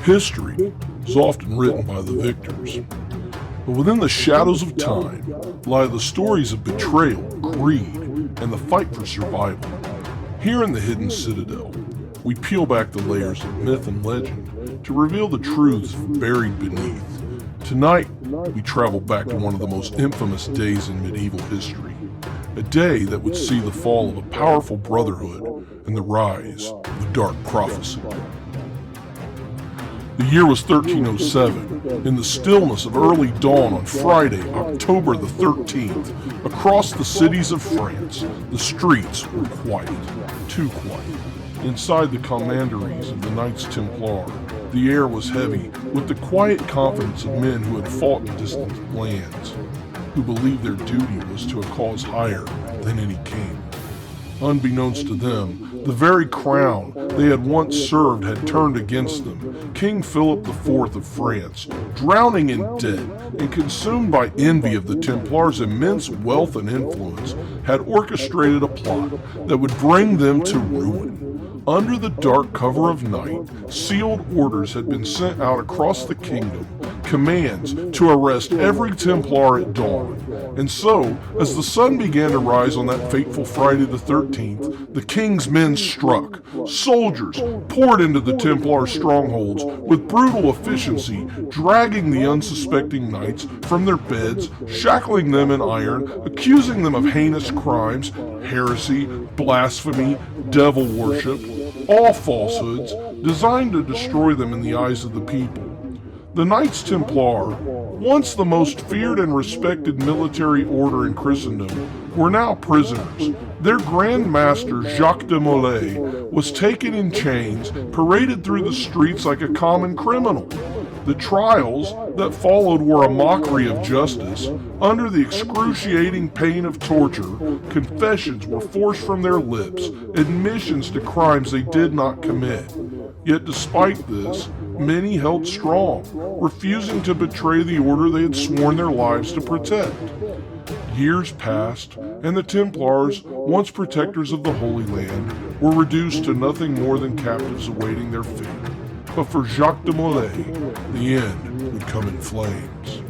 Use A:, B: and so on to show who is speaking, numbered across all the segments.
A: History is often written by the victors, but within the shadows of time lie the stories of betrayal, greed, and the fight for survival. Here in the Hidden Citadel, we peel back the layers of myth and legend to reveal the truths buried beneath. Tonight, we travel back to one of the most infamous days in medieval history, a day that would see the fall of a powerful brotherhood and the rise of the Dark Prophecy. The year was 1307. In the stillness of early dawn on Friday, October the 13th, across the cities of France, the streets were quiet, too quiet. Inside the commanderies of the Knights Templar, the air was heavy with the quiet confidence of men who had fought in distant lands, who believed their duty was to a cause higher than any king. Unbeknownst to them, the very crown they had once served had turned against them. King Philip IV of France, drowning in debt and consumed by envy of the Templars' immense wealth and influence, had orchestrated a plot that would bring them to ruin. Under the dark cover of night, sealed orders had been sent out across the kingdom, commands to arrest every Templar at dawn. And so, as the sun began to rise on that fateful Friday the 13th, the king's men struck. Soldiers poured into the Templar strongholds with brutal efficiency, dragging the unsuspecting knights from their beds, shackling them in iron, accusing them of heinous crimes, heresy, blasphemy, devil worship, all falsehoods designed to destroy them in the eyes of the people. The Knights Templar, once the most feared and respected military order in Christendom, were now prisoners. Their Grand Master, Jacques de Molay, was taken in chains, paraded through the streets like a common criminal. The trials that followed were a mockery of justice. Under the excruciating pain of torture, confessions were forced from their lips, admissions to crimes they did not commit. Yet despite this, many held strong, refusing to betray the order they had sworn their lives to protect. Years passed, and the Templars, once protectors of the Holy Land, were reduced to nothing more than captives awaiting their fate. But for Jacques de Molay, the end would come in flames.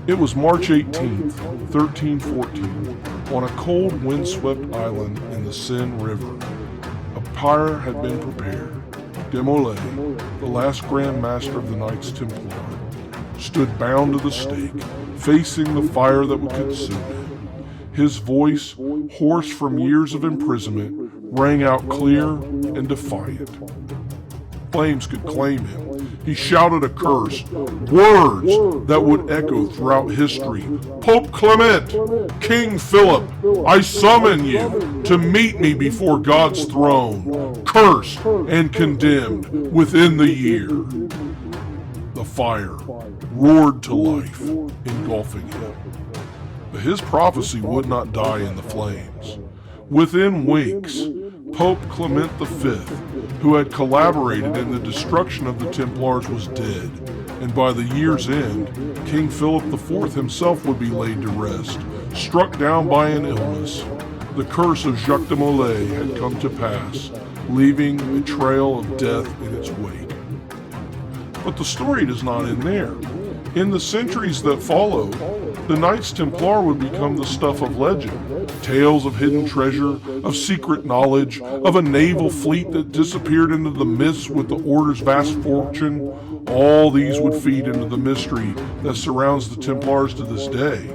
A: It was March 18th, 1314, on a cold, windswept island in the Seine River. A pyre had been prepared. De Molay, the last Grand Master of the Knights Templar, stood bound to the stake, facing the fire that would consume him. His voice, hoarse from years of imprisonment, rang out clear and defiant. Flames could claim him. He shouted a curse, words that would echo throughout history. Pope Clement, King Philip, I summon you to meet me before God's throne, cursed and condemned within the year. The fire roared to life, engulfing him. But his prophecy would not die in the flames. Within winks, Pope Clement V, who had collaborated in the destruction of the Templars, was dead, and by the year's end, King Philip IV himself would be laid to rest, struck down by an illness. The curse of Jacques de Molay had come to pass, leaving a trail of death in its wake. But the story does not end there. In the centuries that followed, the Knights Templar would become the stuff of legend. Tales of hidden treasure, of secret knowledge, of a naval fleet that disappeared into the mists with the Order's vast fortune, all these would feed into the mystery that surrounds the Templars to this day.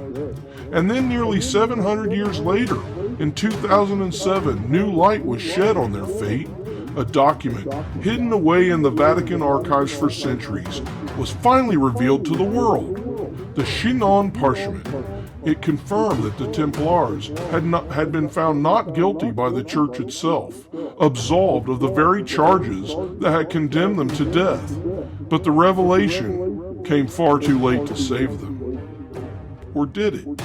A: And then nearly 700 years later, in 2007, new light was shed on their fate. A document, hidden away in the Vatican archives for centuries, was finally revealed to the world. The Chinon parchment. It confirmed that the Templars had been found not guilty by the Church itself, absolved of the very charges that had condemned them to death. But the revelation came far too late to save them. Or did it?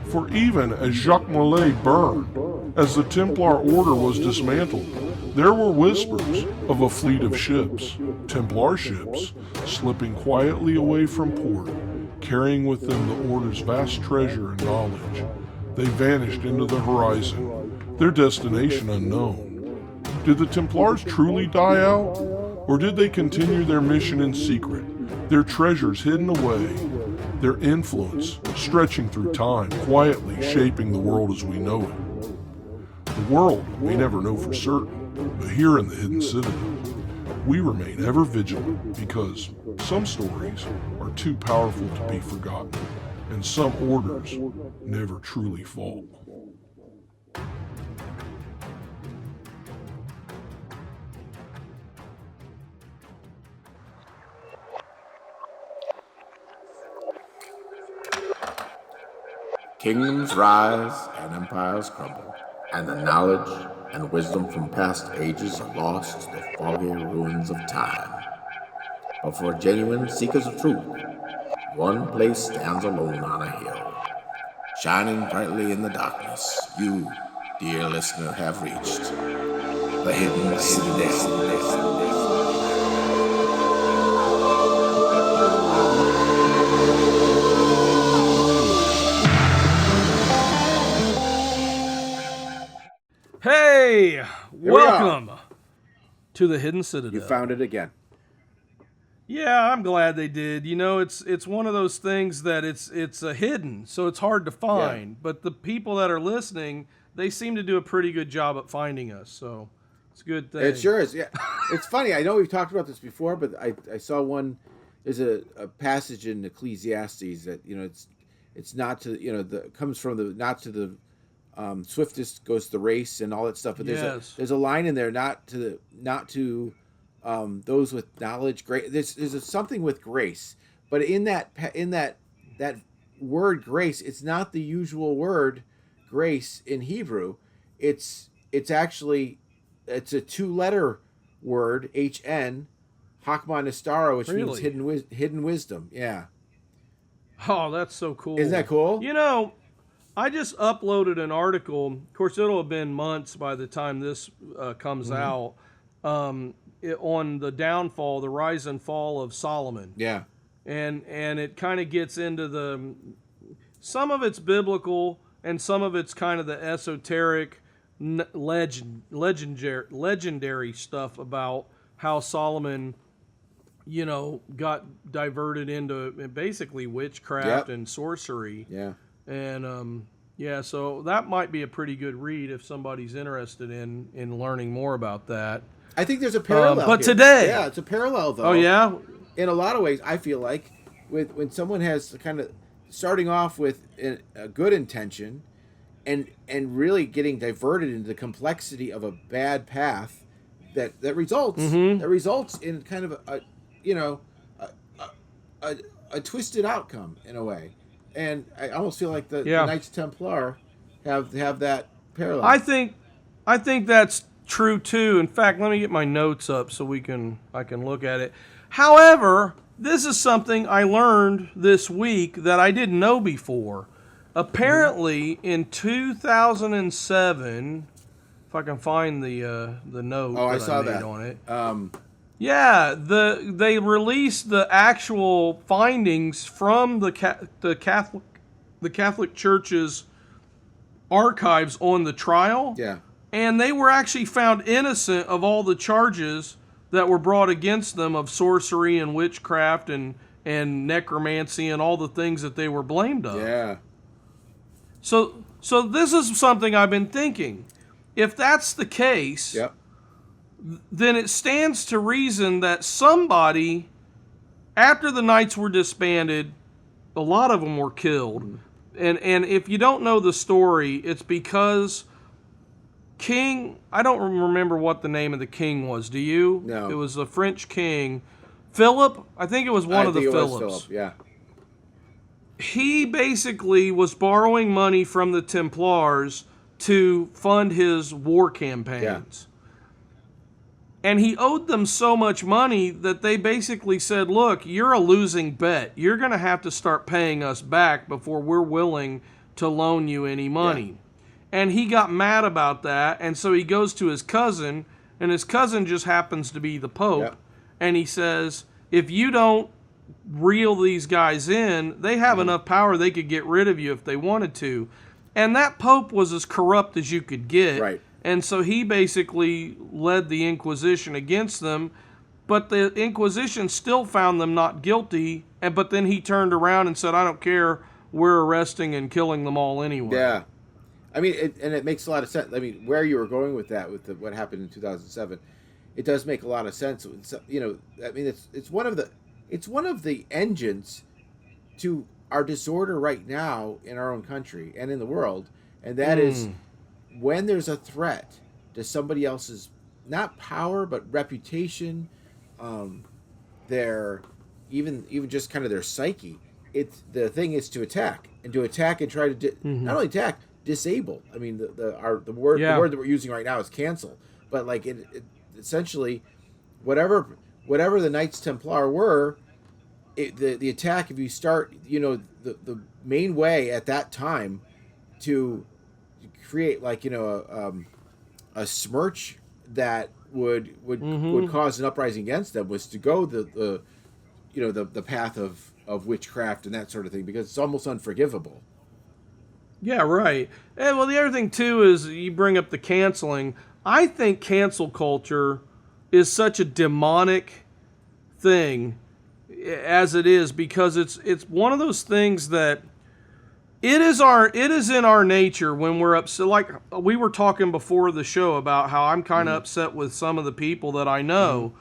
A: For even as Jacques Molay burned, as the Templar order was dismantled, there were whispers of a fleet of ships, Templar ships, slipping quietly away from port, carrying with them the Order's vast treasure and knowledge. They vanished into the horizon, their destination unknown. Did the Templars truly die out? Or did they continue their mission in secret, their treasures hidden away, their influence stretching through time, quietly shaping the world as we know it? The world we never know for certain, but here in the Hidden Citadel, we remain ever vigilant because some stories are too powerful to be forgotten, and some orders never truly fall.
B: Kingdoms rise and empires crumble, and the knowledge and wisdom from past ages are lost to the foggy ruins of time. But for genuine seekers of truth, one place stands alone on a hill, shining brightly in the darkness. You, dear listener, have reached the Hidden Citadel.
C: Hey, welcome to the Hidden Citadel.
B: You found it again.
C: Yeah, I'm glad they did. You know, it's one of those things that it's a hidden, so it's hard to find. Yeah. But the people that are listening, they seem to do a pretty good job at finding us. So it's a good thing.
B: It sure is. Yeah, it's funny. I know we've talked about this before, but I saw one. There's a passage in Ecclesiastes that it's not to comes from the not to the swiftest goes the race and all that stuff. But there's a line in there not to those with knowledge. There's something with grace, but in that word grace, it's not the usual word grace in Hebrew. It's actually a 2-letter word, HN, Hakma Nestaro, which means hidden wisdom. Yeah.
C: Oh, that's so cool.
B: Isn't that cool?
C: You know, I just uploaded an article. Of course, it'll have been months by the time this comes out. On the downfall, the rise and fall of Solomon.
B: Yeah.
C: And it kind of gets into some of it's biblical and some of it's kind of the esoteric legendary stuff about how Solomon, got diverted into basically witchcraft and sorcery.
B: Yeah.
C: And so that might be a pretty good read if somebody's interested in learning more about that.
B: I think there's a parallel.
C: But
B: here.
C: Today,
B: yeah, it's a parallel though.
C: Oh yeah,
B: in a lot of ways, I feel like when someone has kind of starting off with a good intention, and really getting diverted into the complexity of a bad path, that results in kind of a twisted outcome in a way. And I almost feel like the Knights Templar have that parallel.
C: I think that's true too. In fact, let me get my notes up so I can look at it. However, this is something I learned this week that I didn't know before. Apparently, in 2007, if I can find the note
B: I saw
C: made
B: that
C: on it. They released the actual findings from the Catholic Church's archives on the trial.
B: Yeah.
C: And they were actually found innocent of all the charges that were brought against them of sorcery and witchcraft and necromancy and all the things that they were blamed of.
B: Yeah.
C: So this is something I've been thinking. If that's the case, then it stands to reason that somebody, after the Knights were disbanded, a lot of them were killed. And if you don't know the story, it's because King, I don't remember what the name of the king was. Do you?
B: No.
C: It was a French king. Philip? I think it was one of the Philips.
B: Philip, yeah.
C: He basically was borrowing money from the Templars to fund his war campaigns.
B: Yeah.
C: And he owed them so much money that they basically said, look, you're a losing bet. You're going to have to start paying us back before we're willing to loan you any money. Yeah. And he got mad about that, and so he goes to his cousin, and his cousin just happens to be the Pope. Yep. And he says, if you don't reel these guys in, they have enough power they could get rid of you if they wanted to. And that Pope was as corrupt as you could get.
B: Right.
C: And so he basically led the Inquisition against them. but the Inquisition still found them not guilty. But then he turned around and said, I don't care, we're arresting and killing them all anyway.
D: Yeah. I mean, it makes a lot of sense. I mean, where you were going with that, with what happened in 2007, it does make a lot of sense. You know, I mean, it's one of the engines to our disorder right now in our own country and in the world, and that is when there's a threat to somebody else's, not power but reputation, their even just kind of their psyche. The thing is to attack and try to not only attack, disable. I mean, the word that we're using right now is cancel, but like it essentially, whatever the Knights Templar were, the attack, if you start, you know, the main way at that time to create, like, you know, a smirch that would cause an uprising against them was to go the path of witchcraft and that sort of thing, because it's almost unforgivable.
C: Yeah, right. And well, the other thing too is you bring up the canceling. I think cancel culture is such a demonic thing as it is, because it's one of those things that it is in our nature when we're upset. Like we were talking before the show about how I'm kind of upset with some of the people that I know.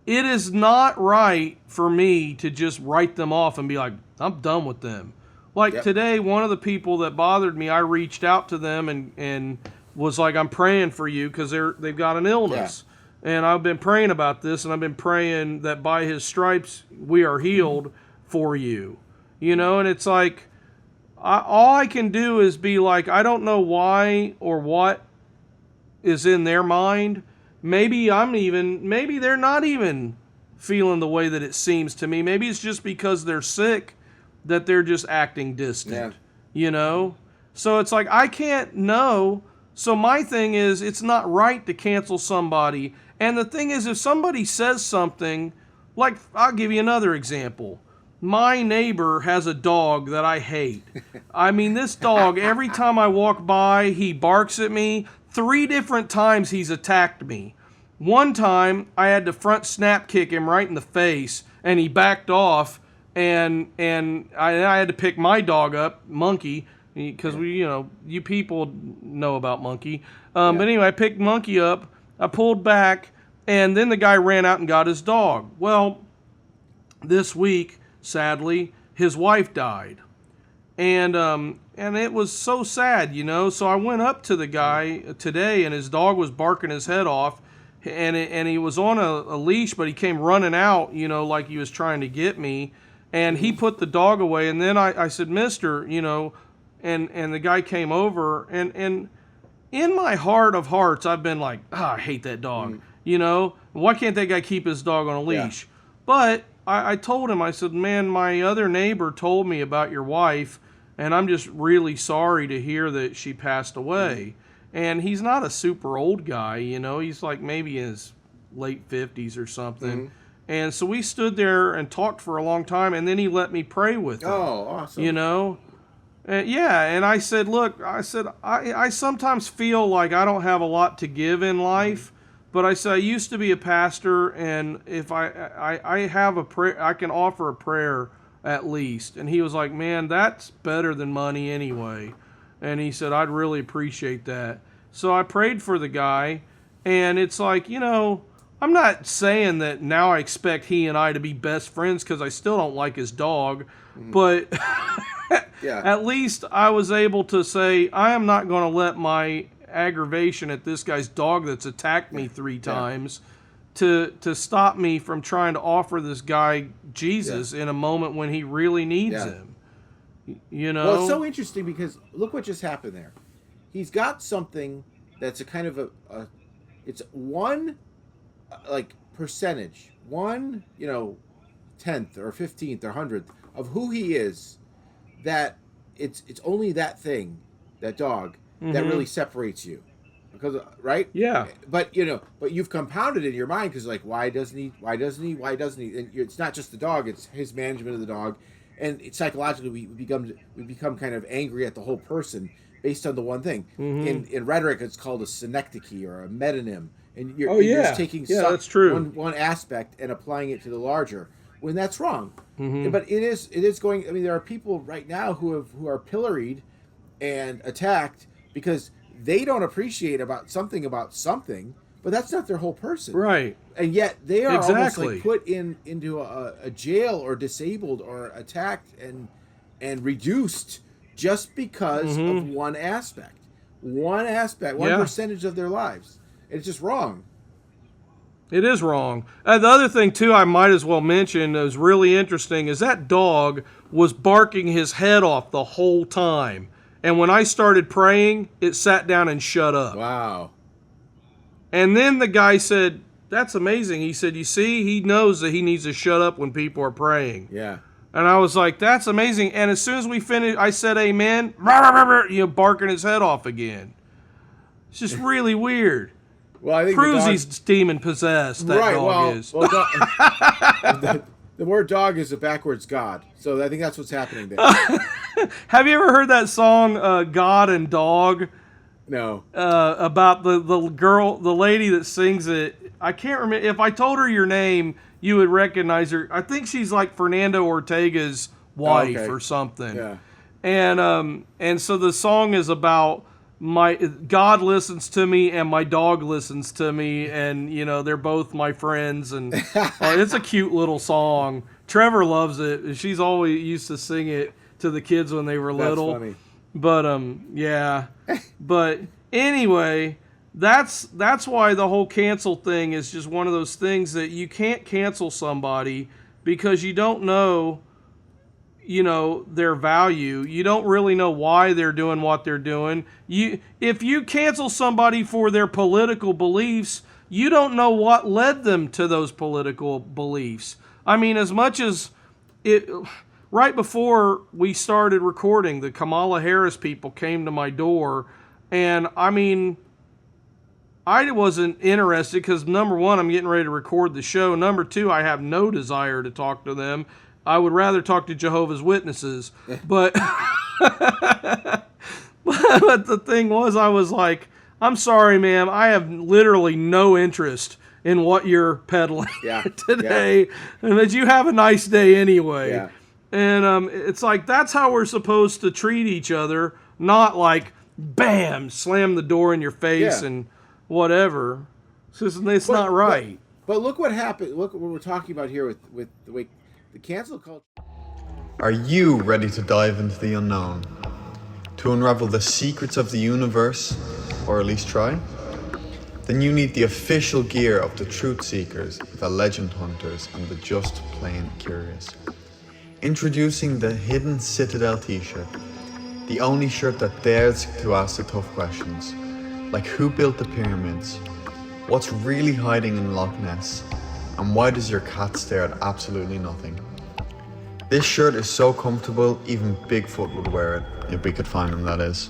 C: It is not right for me to just write them off and be like, I'm done with them. Like today, one of the people that bothered me, I reached out to them and was like, I'm praying for you because they've got an illness. And I've been praying about this, and I've been praying that by his stripes we are healed for you. You know, and it's like, all I can do is be like, I don't know why or what is in their mind. Maybe they're not even feeling the way that it seems to me. Maybe it's just because they're sick that they're just acting distant, you know? So it's like, I can't know. So my thing is, it's not right to cancel somebody. And the thing is, if somebody says something, like, I'll give you another example. My neighbor has a dog that I hate. I mean, this dog, every time I walk by, he barks at me. 3 different times he's attacked me. One time, I had to front snap kick him right in the face, and he backed off, and I had to pick my dog up, Monkey, because you people know about Monkey. But anyway, I picked Monkey up, I pulled back, and then the guy ran out and got his dog. Well, this week, sadly, his wife died. And it was so sad, you know. So I went up to the guy today, and his dog was barking his head off, and he was on a leash, but he came running out, you know, like he was trying to get me. And he put the dog away, and then I said, Mister, you know, and the guy came over, and in my heart of hearts, I've been like, I hate that dog, you know. Why can't that guy keep his dog on a leash? Yeah. But I told him, I said, man, my other neighbor told me about your wife, and I'm just really sorry to hear that she passed away. And he's not a super old guy, you know. He's like maybe in his late 50s or something. And so we stood there and talked for a long time, and then he let me pray with him.
D: Oh, awesome.
C: You know? And I said, look, I sometimes feel like I don't have a lot to give in life, but I said I used to be a pastor, and if I have a prayer, I can offer a prayer at least. And he was like, man, that's better than money anyway. And he said, I'd really appreciate that. So I prayed for the guy, and it's like, you know, I'm not saying that now I expect he and I to be best friends, because I still don't like his dog, but at least I was able to say, I am not going to let my aggravation at this guy's dog that's attacked me 3 times to stop me from trying to offer this guy Jesus in a moment when he really needs him. You know?
D: Well, it's so interesting because look what just happened there. He's got something that's a kind of it's one like percentage, 1, you know, 10th or 15th or 100th of who he is, that it's only that thing, that dog, that really separates you. Because, right?
C: Yeah.
D: But, you know, you've compounded in your mind, because like, why doesn't he? And it's not just the dog, it's his management of the dog. And psychologically, we become kind of angry at the whole person based on the one thing. In rhetoric, it's called a synecdoche or a metonym. and you're just taking
C: that's true.
D: one aspect and applying it to the larger, when that's wrong. But it is going. I mean, there are people right now who are pilloried and attacked because they don't appreciate something, but that's not their whole person,
C: right?
D: And yet they are almost like put into a jail or disabled or attacked and reduced just because of one aspect, one percentage of their lives. It's just wrong.
C: It is wrong. The other thing, too, I might as well mention is really interesting is that dog was barking his head off the whole time. And when I started praying, it sat down and shut up.
D: Wow.
C: And then the guy said, that's amazing. He said, you see, he knows that he needs to shut up when people are praying.
D: Yeah.
C: And I was like, that's amazing. And as soon as we finished, I said, amen, barking his head off again. It's just really weird.
D: Well, I think
C: proves he's demon possessed. That dog is.
D: Well, the word dog is a backwards god, so I think that's what's happening there.
C: Have you ever heard that song, God and Dog?
D: No.
C: About the girl, the lady that sings it. I can't remember. If I told her your name, you would recognize her. I think she's like Fernando Ortega's wife or something.
D: Yeah.
C: And so the song is about my God listens to me and my dog listens to me, and they're both my friends, and it's a cute little song. Trevor loves it. She's always used to sing it to the kids when they were little.
D: That's funny.
C: But yeah. But anyway, that's why the whole cancel thing is just one of those things that you can't cancel somebody because you don't know their value. You don't really know why they're doing what they're doing. If you cancel somebody for their political beliefs, you don't know what led them to those political beliefs. I mean, as much as it, right before we started recording, the Kamala Harris people came to my door, and I mean, I wasn't interested because, number one, I'm getting ready to record the show. Number two, I have no desire to talk to them. I would rather talk to Jehovah's Witnesses. But but the thing was, I was like, I'm sorry, ma'am. I have literally no interest in what you're peddling today. Yeah. And that you have a nice day anyway.
D: Yeah.
C: And it's like, that's how we're supposed to treat each other. Not like, bam, slam the door in your face and whatever. It's not right.
D: But look what happened. Look what we're talking about here with the way the cancel culture.
E: Are you ready to dive into the unknown? To unravel the secrets of the universe, or at least try? Then you need the official gear of the truth seekers, the legend hunters, and the just plain curious. Introducing the Hidden Citadel t-shirt, the only shirt that dares to ask the tough questions, like who built the pyramids, what's really hiding in Loch Ness, and why does your cat stare at absolutely nothing? This shirt is so comfortable, even BigFoot would wear it, if we could find him, that is.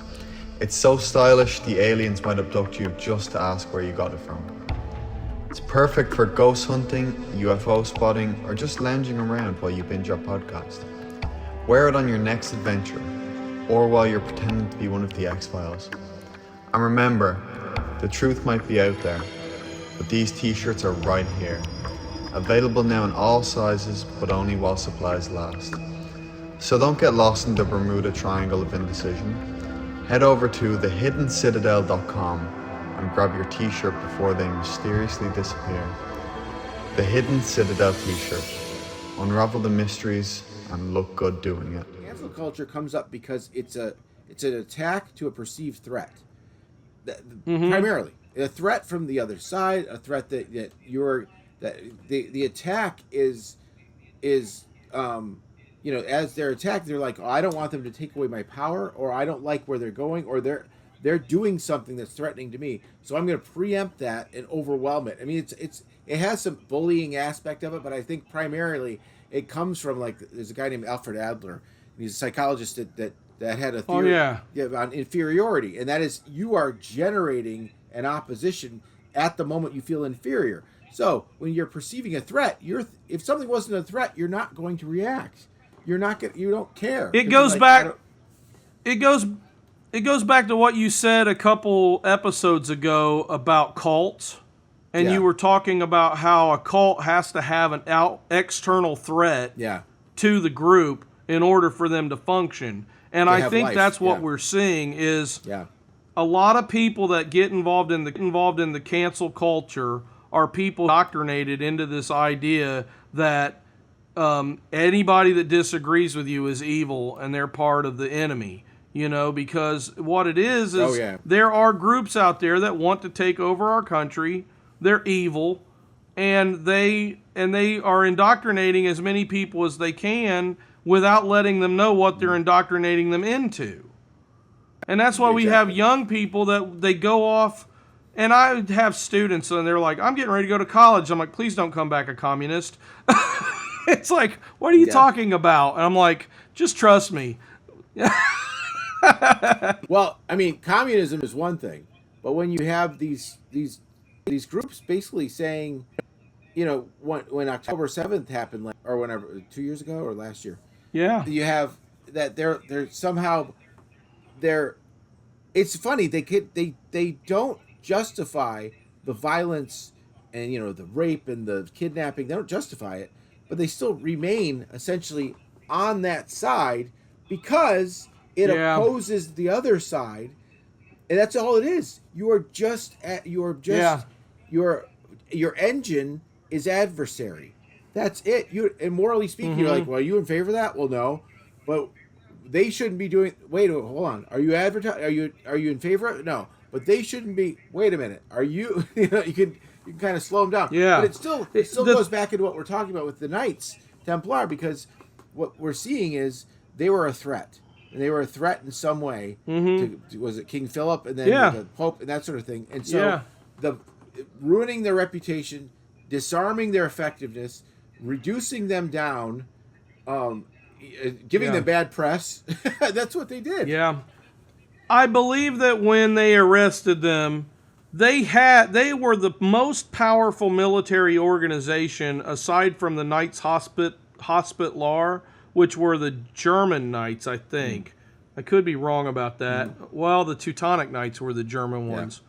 E: It's so stylish, the aliens might abduct you just to ask where you got it from. It's perfect for ghost hunting, UFO spotting, or just lounging around while you binge our podcast. Wear it on your next adventure, or while you're pretending to be one of the X-Files. And remember, the truth might be out there, but these t-shirts are right here. Available now in all sizes, but only while supplies last. So don't get lost in the Bermuda Triangle of indecision. Head over to thehiddencitadel.com and grab your t-shirt before they mysteriously disappear. The Hidden Citadel t-shirt. Unravel the mysteries and look good doing it.
D: Cancel culture comes up because it's an attack to a perceived threat. Primarily. A threat from the other side, a threat that the attack is as they're attacked, they're like, oh, I don't want them to take away my power, or I don't like where they're going, or they're doing something that's threatening to me, so I'm going to preempt that and overwhelm it. I mean, it has some bullying aspect of it, but I think primarily it comes from, like, there's a guy named Alfred Adler, and he's a psychologist that had a theory on inferiority, and that is you are generating an opposition at the moment you feel inferior. So when you're perceiving a threat, if something wasn't a threat, you're not going to react. You don't care.
C: It goes back to what you said a couple episodes ago about cults. and you were talking about how a cult has to have an external threat to the group in order for them to function. And I think that's what we're seeing is a lot of people that get involved in the cancel culture are people indoctrinated into this idea that anybody that disagrees with you is evil and they're part of the enemy. You know, because what it is there are groups out there that want to take over our country. They're evil, and they are indoctrinating as many people as they can without letting them know what they're indoctrinating them into. And that's why we have young people that they go off, and I have students and they're like, I'm getting ready to go to college. I'm like, please don't come back a communist. It's like, what are you talking about? And I'm like, just trust me.
D: Well, I mean, communism is one thing, but when you have these groups basically saying, you know, when October 7th happened, or whenever, 2 years ago or last year, you have that they're somehow it's funny, they don't justify the violence and, you know, the rape and the kidnapping. They don't justify it, but they still remain essentially on that side because it opposes the other side, and that's all it is. Your engine is adversary. That's it. And morally speaking, you're like, well, are you in favor of that? Well, no, but they shouldn't be doing. Wait, hold on. Are you Are you in favor of it? No, but they shouldn't be. Wait a minute. Are you? You know, you can kind of slow them down.
C: Yeah,
D: but it still goes back into what we're talking about with the Knights Templar, because what we're seeing is they were a threat. And they were a threat in some way. Was it King Philip and then the Pope and that sort of thing? And so the ruining their reputation, disarming their effectiveness, reducing them down, giving them bad press. That's what they did.
C: Yeah. I believe that when they arrested them, they were the most powerful military organization aside from the Knights Hospitaller, which were the German Knights, I think. I could be wrong about that. Well, the Teutonic Knights were the German ones.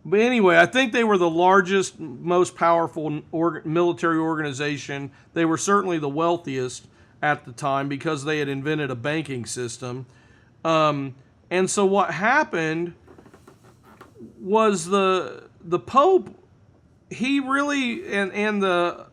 C: But anyway, I think they were the largest, most powerful military organization. They were certainly the wealthiest at the time because they had invented a banking system. And so what happened was the Pope, he really, and the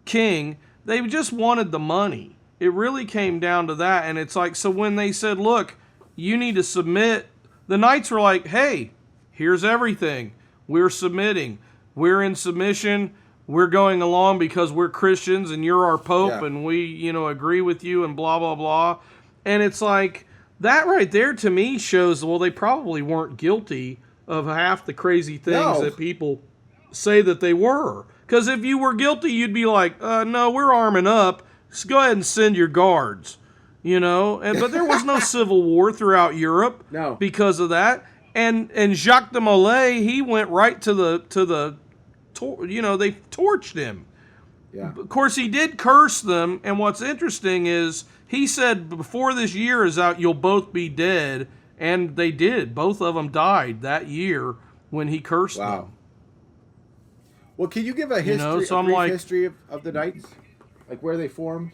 C: king, they just wanted the money. It really came down to that. And it's like, so when they said, look, you need to submit, the Knights were like, hey, here's everything. We're submitting. We're in submission. We're going along because we're Christians and you're our Pope and we, you know, agree with you and blah, blah, blah. And it's like, that right there to me shows, well, they probably weren't guilty of half the crazy things that people say that they were. Because if you were guilty, you'd be like, no, we're arming up. Just go ahead and send your guards, you know. But there was no civil war throughout Europe because of that. And Jacques de Molay, he went right to the you know, they torched him. Yeah. Of course, he did curse them. And what's interesting is he said, before this year is out, you'll both be dead. And they did. Both of them died that year when he cursed them.
D: Well, can you give a history, a brief history of the Knights? Like where they formed?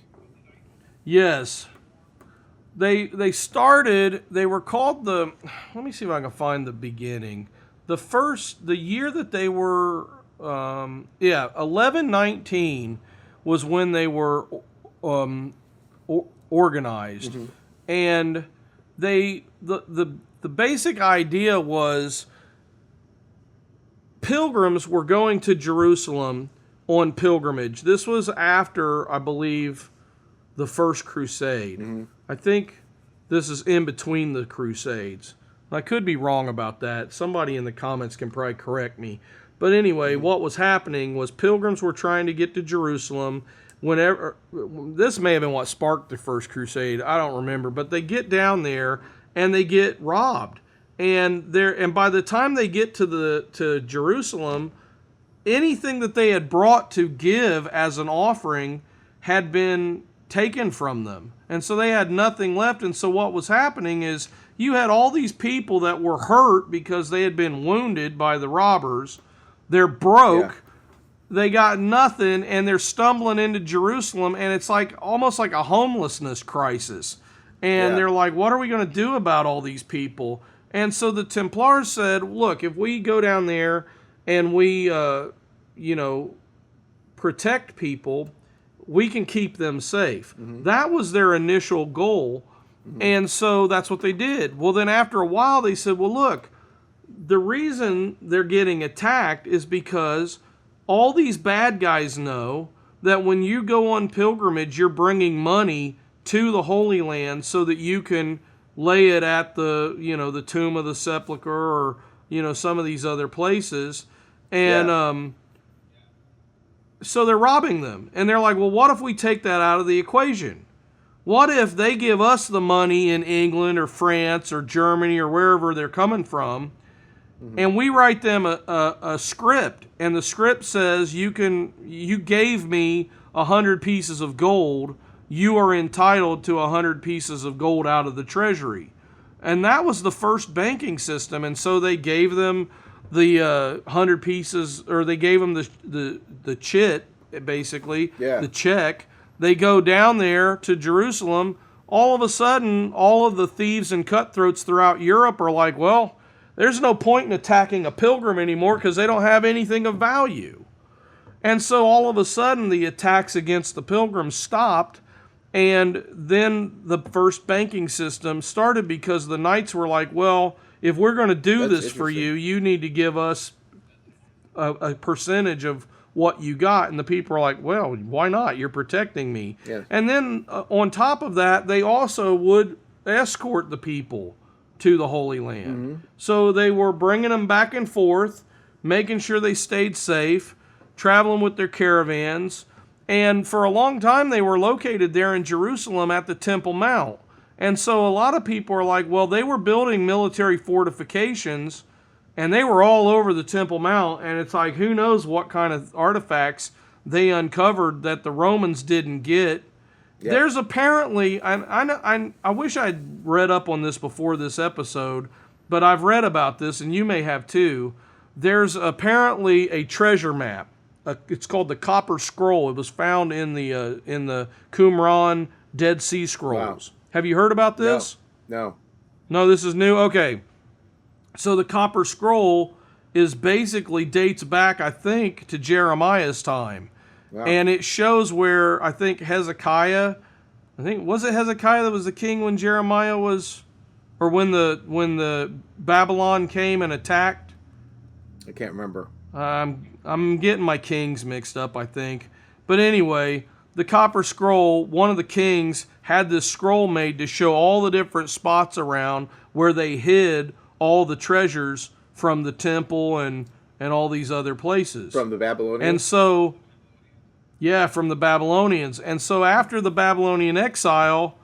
C: Yes. They started, they were called the, let me see if I can find the beginning. The year that they were, 1119 was when they were organized. And the basic idea was pilgrims were going to Jerusalem on pilgrimage. This was after, I believe, the First Crusade. I think this is in between the Crusades. I could be wrong about that. Somebody in the comments can probably correct me. But anyway, what was happening was pilgrims were trying to get to Jerusalem. This may have been what sparked the First Crusade. I don't remember. But they get down there and they get robbed. And by the time they get to Jerusalem, anything that they had brought to give as an offering had been taken from them. And so they had nothing left. And so what was happening is you had all these people that were hurt because they had been wounded by the robbers. They're broke. Yeah. They got nothing, and they're stumbling into Jerusalem, and it's like almost like a homelessness crisis. And they're like, what are we going to do about all these people? And so the Templars said, look, if we go down there and we, protect people, we can keep them safe. Mm-hmm. That was their initial goal. Mm-hmm. And so that's what they did. Well, then after a while, they said, well, look, the reason they're getting attacked is because all these bad guys know that when you go on pilgrimage, you're bringing money to the Holy Land so that you can lay it at the tomb of the sepulchre or, some of these other places. And so they're robbing them. And they're like, well, what if we take that out of the equation? What if they give us the money in England or France or Germany or wherever they're coming from, and we write them a script, and the script says, you gave me 100 pieces of gold, you are entitled to 100 pieces of gold out of the treasury. And that was the first banking system. And so they gave them the 100 pieces, or they gave them the chit, basically, the check. They go down there to Jerusalem. All of a sudden, all of the thieves and cutthroats throughout Europe are like, well, there's no point in attacking a pilgrim anymore because they don't have anything of value. And so all of a sudden, the attacks against the pilgrims stopped. And then the first banking system started because the knights were like, well, if we're going to do this for you, you need to give us a percentage of what you got. And the people are like, well, why not? You're protecting me. Yes. And then on top of that, they also would escort the people to the Holy Land. Mm-hmm. So they were bringing them back and forth, making sure they stayed safe, traveling with their caravans. And for a long time, they were located there in Jerusalem at the Temple Mount. And so a lot of people are like, well, they were building military fortifications, and they were all over the Temple Mount. And it's like, who knows what kind of artifacts they uncovered that the Romans didn't get. Yep. There's apparently, I wish I'd read up on this before this episode, but I've read about this, and you may have too. There's apparently a treasure map. It's called the Copper Scroll. It was found in the Qumran Dead Sea Scrolls. Wow. Have you heard about this?
D: No.
C: No, this is new? Okay. So the Copper Scroll basically dates back, I think, to Jeremiah's time. Wow. And it shows where, I think, Hezekiah, was it Hezekiah that was the king when Jeremiah was, or when the Babylon came and attacked?
D: I can't remember.
C: I'm getting my kings mixed up, I think. But anyway, the Copper Scroll, one of the kings had this scroll made to show all the different spots around where they hid all the treasures from the temple and all these other places.
D: From the Babylonians?
C: And so, from the Babylonians. And so after the Babylonian exile,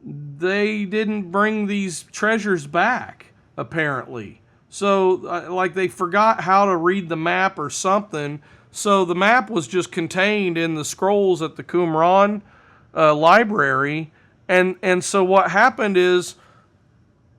C: they didn't bring these treasures back, apparently. So, like, they forgot how to read the map or something. So the map was just contained in the scrolls at the Qumran library. And so what happened is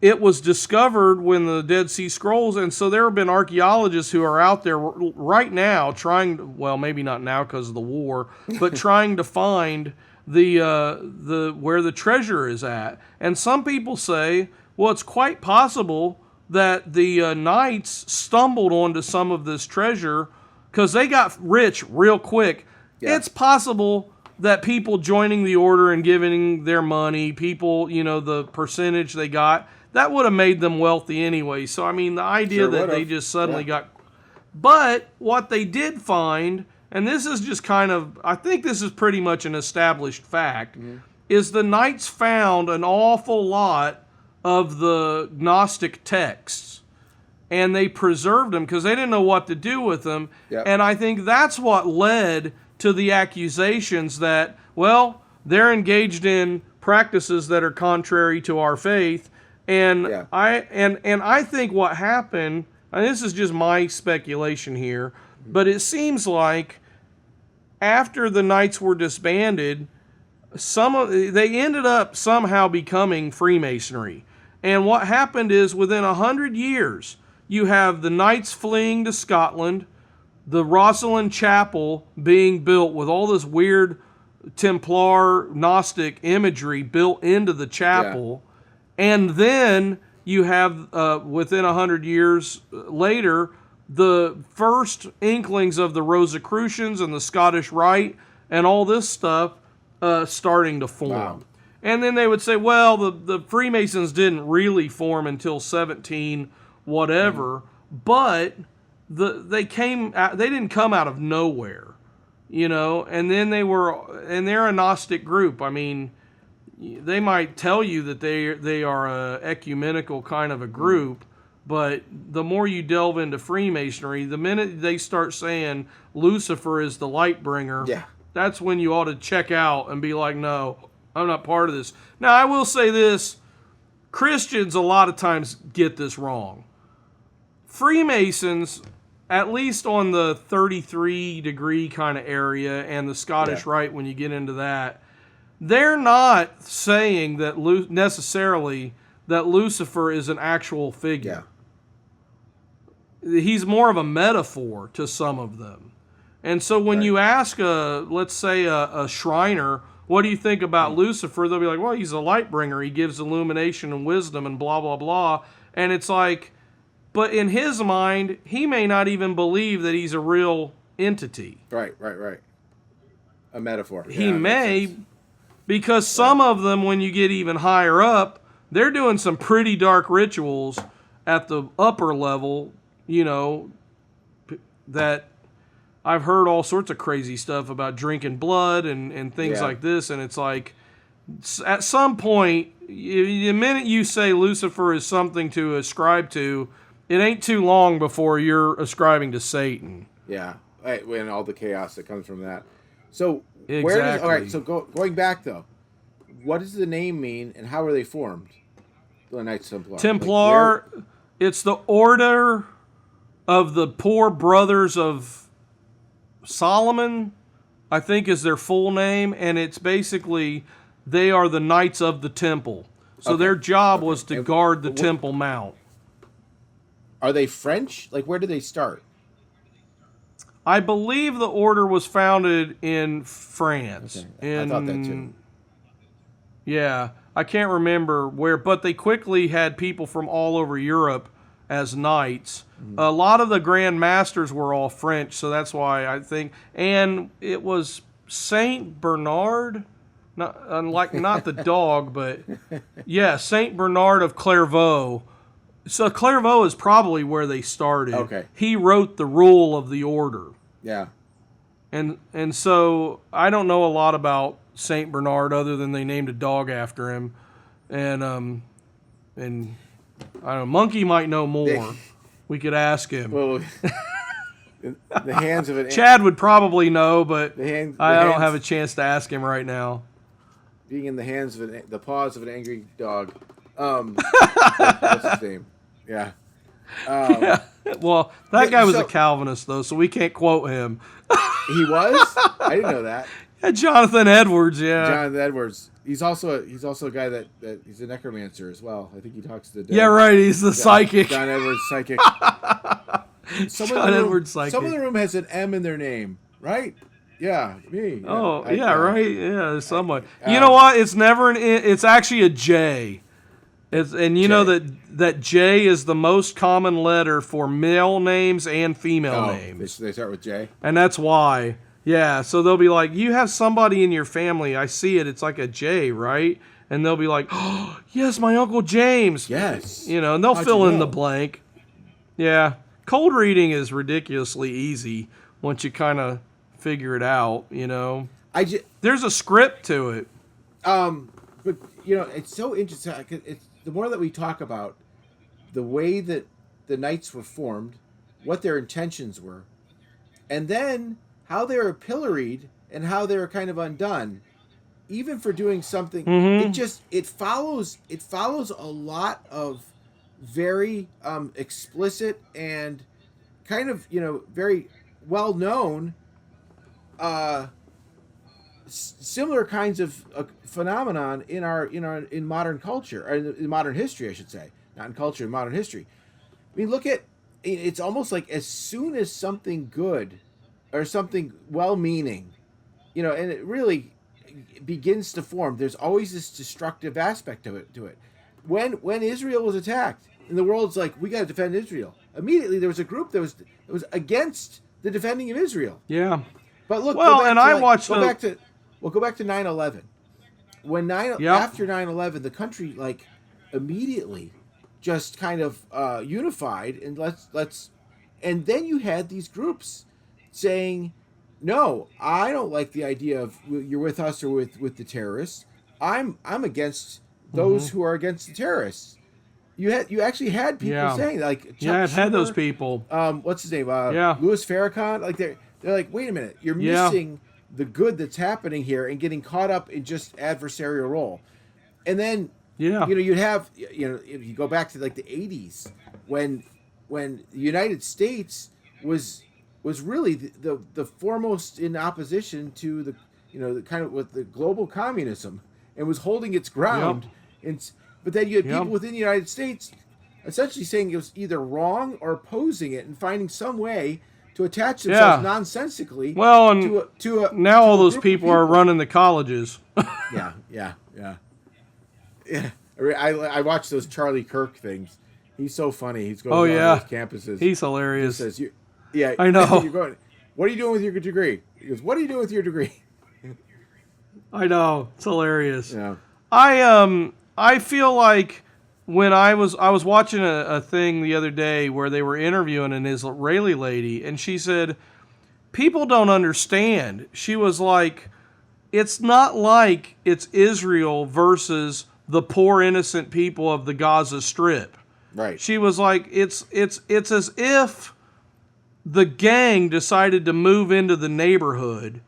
C: it was discovered when the Dead Sea Scrolls, and so there have been archaeologists who are out there right now trying to, well, maybe not now because of the war, but trying to find the where the treasure is at. And some people say, well, it's quite possible that the knights stumbled onto some of this treasure because they got rich real quick. Yeah. It's possible that people joining the order and giving their money, people, the percentage they got, that would have made them wealthy anyway. So, I mean, the idea that they just suddenly got... But what they did find, and this is just kind of, I think this is pretty much an established fact, is the knights found an awful lot of the Gnostic texts, and they preserved them because they didn't know what to do with them. Yep. And I think that's what led to the accusations that, well, they're engaged in practices that are contrary to our faith. And I think what happened, and this is just my speculation here, but it seems like after the knights were disbanded, they ended up somehow becoming Freemasonry. And what happened is within 100 years, you have the Knights fleeing to Scotland, the Rosslyn Chapel being built with all this weird Templar Gnostic imagery built into the chapel. Yeah. And then you have, within 100 years later, the first inklings of the Rosicrucians and the Scottish Rite and all this stuff starting to form. Wow. And then they would say, well, the Freemasons didn't really form until 17 whatever, but they didn't come out of nowhere, and then they're a Gnostic group. I mean, they might tell you that they are a ecumenical kind of a group, but the more you delve into Freemasonry, the minute they start saying Lucifer is the light bringer, that's when you ought to check out and be like, no, I'm not part of this. Now, I will say this. Christians a lot of times get this wrong. Freemasons, at least on the 33-degree kind of area and the Scottish Rite, when you get into that, they're not saying that necessarily that Lucifer is an actual figure. He's more of a metaphor to some of them. And so when you ask, let's say, a Shriner, what do you think about Lucifer? They'll be like, well, he's a light bringer. He gives illumination and wisdom and blah, blah, blah. And it's like, but in his mind, he may not even believe that he's a real entity.
D: Right. A metaphor.
C: He may, because some of them, when you get even higher up, they're doing some pretty dark rituals at the upper level, that I've heard all sorts of crazy stuff about drinking blood and things like this. And it's like, at some point, the minute you say Lucifer is something to ascribe to, it ain't too long before you're ascribing to Satan.
D: Yeah, and all the chaos that comes from that. So going back though, what does the name mean, and how are they formed? The Knights Templar.
C: Templar, it's the order of the Poor Brothers of Solomon, I think is their full name, and it's basically they are the Knights of the Temple. So their job was to guard the Temple Mount.
D: Are they French? Like, where do they start?
C: I believe the order was founded in France.
D: Okay. I thought that too.
C: Yeah, I can't remember where, but they quickly had people from all over Europe as knights. Mm-hmm. A lot of the Grand Masters were all French, so that's why I think. And it was Saint Bernard, not the dog, but Saint Bernard of Clairvaux. So Clairvaux is probably where they started.
D: Okay.
C: He wrote the rule of the order.
D: Yeah.
C: And so I don't know a lot about Saint Bernard other than they named a dog after him. And I don't know, Monkey might know more. We could ask him.
D: Well, the hands of an
C: Chad would probably know, but I don't have a chance to ask him right now.
D: Being in the hands of the paws of an angry dog. What's his name? Yeah.
C: Well, that guy was a Calvinist, though, so we can't quote him.
D: He was? I didn't know that.
C: Yeah, Jonathan Edwards, yeah.
D: Jonathan Edwards. He's also a guy that he's a necromancer as well. I think he talks to the dead.
C: Yeah, right. He's the psychic.
D: John Edwards, psychic.
C: Edwards, psychic.
D: Some of the room has an M in their name, right? Yeah, me.
C: Oh, right. Yeah, somewhat. You know what? It's never it's actually a J. You know that J is the most common letter for male names and female names.
D: They start with J?
C: And that's why. Yeah, so they'll be like, you have somebody in your family, I see it, it's like a J, right? And they'll be like, oh, yes, my Uncle James.
D: Yes.
C: And they'll fill in the blank. Yeah, cold reading is ridiculously easy once you kind of figure it out, There's a script to it.
D: But, it's so interesting. It's the more that we talk about the way that the knights were formed, what their intentions were, and then how they were pilloried and how they were kind of undone, even for doing something. It follows a lot of very explicit and kind of very well known similar kinds of phenomenon in modern culture, or in modern history, I should say, not in culture, in modern history. I mean, look at, it's almost like as soon as something good or something well-meaning, and it really begins to form, there's always this destructive aspect to it. When Israel was attacked, and the world's like, we got to defend Israel. Immediately, there was a group that was against the defending of Israel.
C: Yeah.
D: But look,
C: well, and I
D: go back to 9/11. After 9/11, the country immediately just kind of unified, and and then you had these groups saying, no, I don't like the idea of you're with us or with the terrorists. I'm against those who are against the terrorists. You actually had people saying
C: I've had those people.
D: What's his name? Louis Farrakhan. They're like, wait a minute, you're missing the good that's happening here and getting caught up in just adversarial role. And then you'd have if you go back to the 80s when the United States was really the foremost in opposition to the kind of with the global communism, and was holding its ground. But then you had people within the United States essentially saying it was either wrong or opposing it, and finding some way to attach themselves nonsensically.
C: Well, and now all those people are running the colleges.
D: Yeah. I watch those Charlie Kirk things. He's so funny. He's going to all those campuses.
C: He's hilarious.
D: He says,
C: I know.
D: You're going, what are you doing with your degree? He goes, what are you doing with your degree?
C: I know. It's hilarious.
D: Yeah.
C: I feel like when I was watching a thing the other day where they were interviewing an Israeli lady, and she said, people don't understand. She was like, it's not like it's Israel versus the poor innocent people of the Gaza Strip.
D: Right.
C: She was like, it's as if the gang decided to move into the neighborhood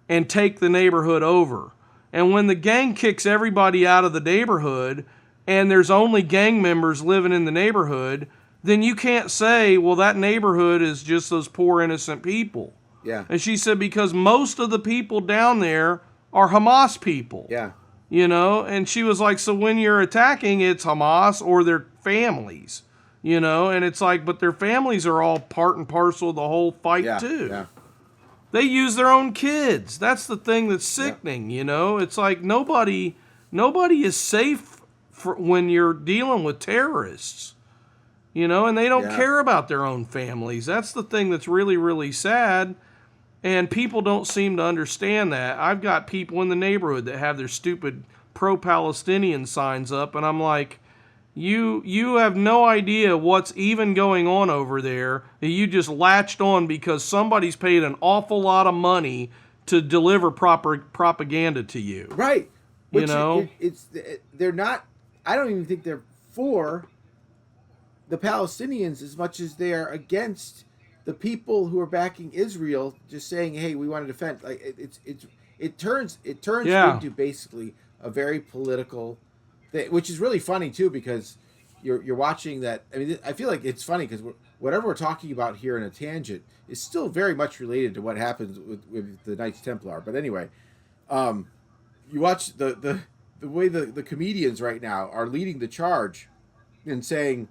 C: and take the neighborhood over. And when the gang kicks everybody out of the neighborhood and there's only gang members living in the neighborhood, then you can't say, well, that neighborhood is just those poor innocent people.
D: Yeah.
C: And she said, because most of the people down there are Hamas people.
D: Yeah.
C: And she was like, so when you're attacking, it's Hamas or their families, and it's like, but their families are all part and parcel of the whole fight too.
D: Yeah.
C: They use their own kids. That's the thing that's sickening, It's like nobody is safe when you're dealing with terrorists, and they don't care about their own families. That's the thing that's really, really sad, and people don't seem to understand that. I've got people in the neighborhood that have their stupid pro-Palestinian signs up, and I'm like, You have no idea what's even going on over there. You just latched on because somebody's paid an awful lot of money to deliver proper propaganda to you.
D: Right. They're not. I don't even think they're for the Palestinians as much as they are against the people who are backing Israel. Just saying, hey, we want to defend. It turns into basically a very political. Which is really funny too, because you're watching that. I mean, I feel like it's funny because whatever we're talking about here in a tangent is still very much related to what happens with the Knights Templar. But anyway, you watch the way the comedians right now are leading the charge and saying,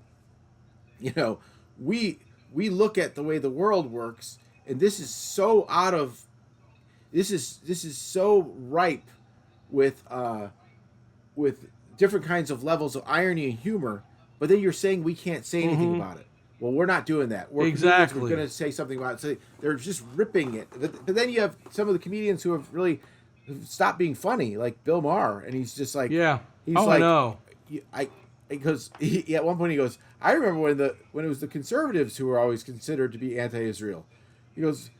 D: we look at the way the world works, and this is so this is so ripe with different kinds of levels of irony and humor, but then you're saying we can't say anything about it. Well, we're not doing that. We're going to say something about it. So they're just ripping it. But then you have some of the comedians who have really stopped being funny, like Bill Maher, and he's just like,
C: I know.
D: Because at one point he goes, I remember when it was the conservatives who were always considered to be anti-Israel. He goes,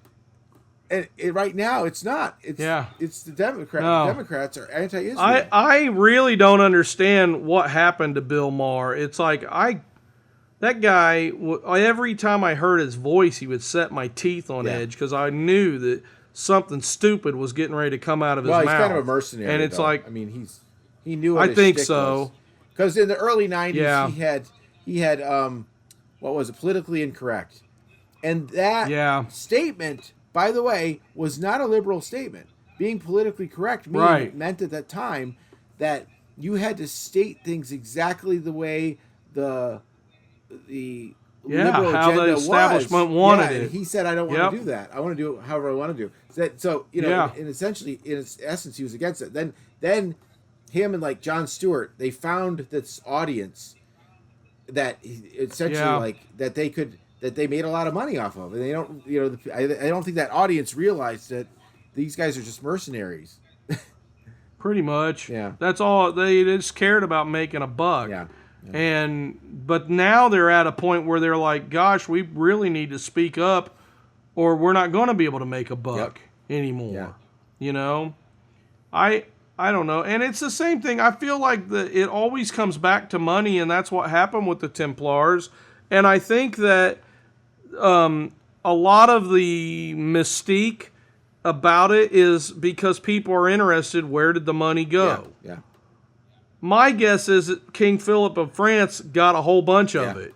D: and right now it's not. It's the Democrats.
C: No.
D: The Democrats are anti-Israel.
C: I really don't understand what happened to Bill Maher. It's like that guy. Every time I heard his voice, he would set my teeth on edge because I knew that something stupid was getting ready to come out of his mouth.
D: Well, he's kind of a mercenary,
C: and it's
D: like, I mean, he knew what
C: I think so.
D: Because in the early 90s, he had what was it, politically incorrect, and that statement, by the way, was not a liberal statement. being politically correct meant at that time that you had to state things exactly the way the liberal
C: how
D: agenda
C: the establishment
D: was.
C: wanted it.
D: And he said, I don't want to do that. I want to do it however I want to do. So in essentially, in essence, he was against it. Then him and like Jon Stewart, they found this audience that essentially that they made a lot of money off of, and they don't, I don't think that audience realized that these guys are just mercenaries.
C: Pretty much.
D: Yeah.
C: That's all. They just cared about making a buck.
D: Yeah.
C: But now they're at a point where they're like, gosh, we really need to speak up or we're not going to be able to make a buck anymore.
D: Yeah.
C: I don't know. And it's the same thing. I feel like it always comes back to money, and that's what happened with the Templars. And I think that a lot of the mystique about it is because people are interested, where did the money go?
D: Yeah.
C: My guess is that King Philip of France got a whole bunch of it,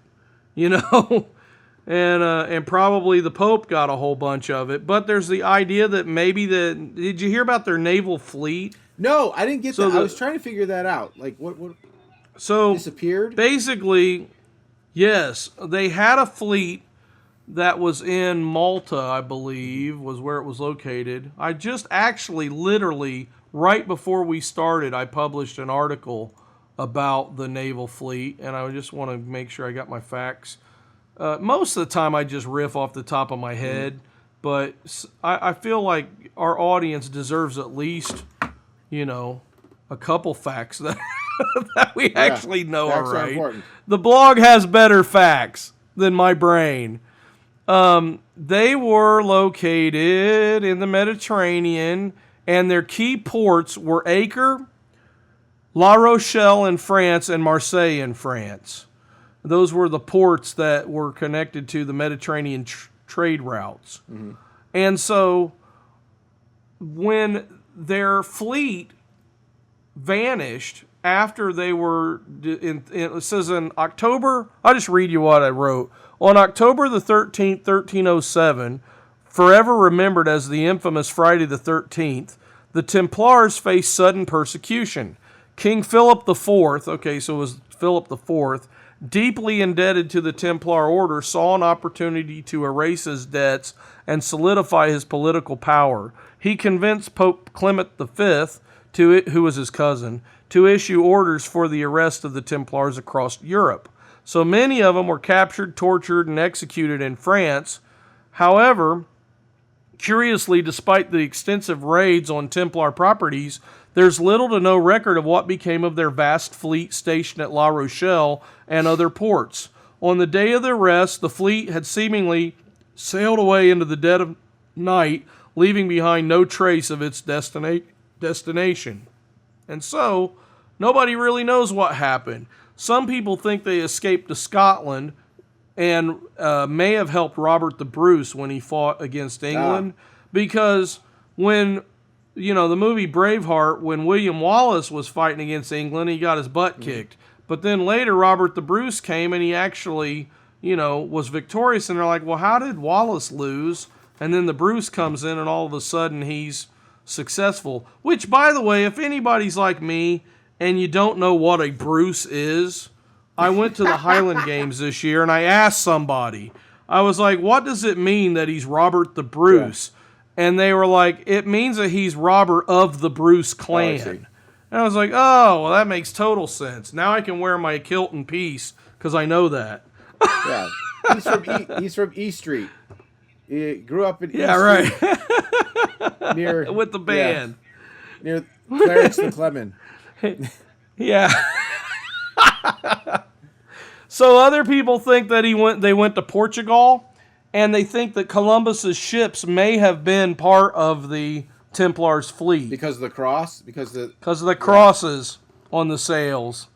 C: and probably the Pope got a whole bunch of it. But there's the idea that maybe did you hear about their naval fleet?
D: No, I didn't get that. I was trying to figure that out. Like what disappeared?
C: Basically, yes, they had a fleet that was in Malta, I believe, was where it was located. I just actually literally right before we started, I published an article about the naval fleet, and I just want to make sure I got my facts. Most of the time I just riff off the top of my head, but I feel like our audience deserves at least, a couple facts that, that we actually know
D: facts
C: are right.
D: important.
C: The blog has better facts than my brain. They were located in the Mediterranean, and their key ports were Acre, La Rochelle in France, and Marseille in France. Those were the ports that were connected to the Mediterranean trade routes. Mm-hmm. And so when their fleet vanished after they were, it says in October, I'll just read you what I wrote. On October the 13th, 1307, forever remembered as the infamous Friday the 13th, the Templars faced sudden persecution. King Philip IV, okay, so it was Philip IV, deeply indebted to the Templar order, saw an opportunity to erase his debts and solidify his political power. He convinced Pope Clement V, who was his cousin, to issue orders for the arrest of the Templars across Europe. So many of them were captured, tortured, and executed in France. However, curiously, despite the extensive raids on Templar properties, there's little to no record of what became of their vast fleet stationed at La Rochelle and other ports. On the day of their arrest, the fleet had seemingly sailed away into the dead of night, leaving behind no trace of its destination. And so, nobody really knows what happened. Some people think they escaped to Scotland and may have helped Robert the Bruce when he fought against England. Because when, the movie Braveheart, when William Wallace was fighting against England, he got his butt kicked. But then later, Robert the Bruce came and he actually, was victorious. And they're like, well, how did Wallace lose? And then the Bruce comes in and all of a sudden he's successful. Which, by the way, if anybody's like me and you don't know what a Bruce is, I went to the Highland Games this year and I asked somebody, I was like, what does it mean that he's Robert the Bruce? Yeah. And they were like, it means that he's Robert of the Bruce clan. And I was like, oh, well, that makes total sense. Now I can wear my kilt in peace because I know that.
D: Yeah, he's from E Street. He grew up in E Street.
C: Right.
D: Near
C: with the band.
D: Near Clarence the Clement.
C: Yeah. So other people think that they went to Portugal, and they think that Columbus's ships may have been part of the Templars' fleet
D: because of the cross, because of the
C: crosses on the sails.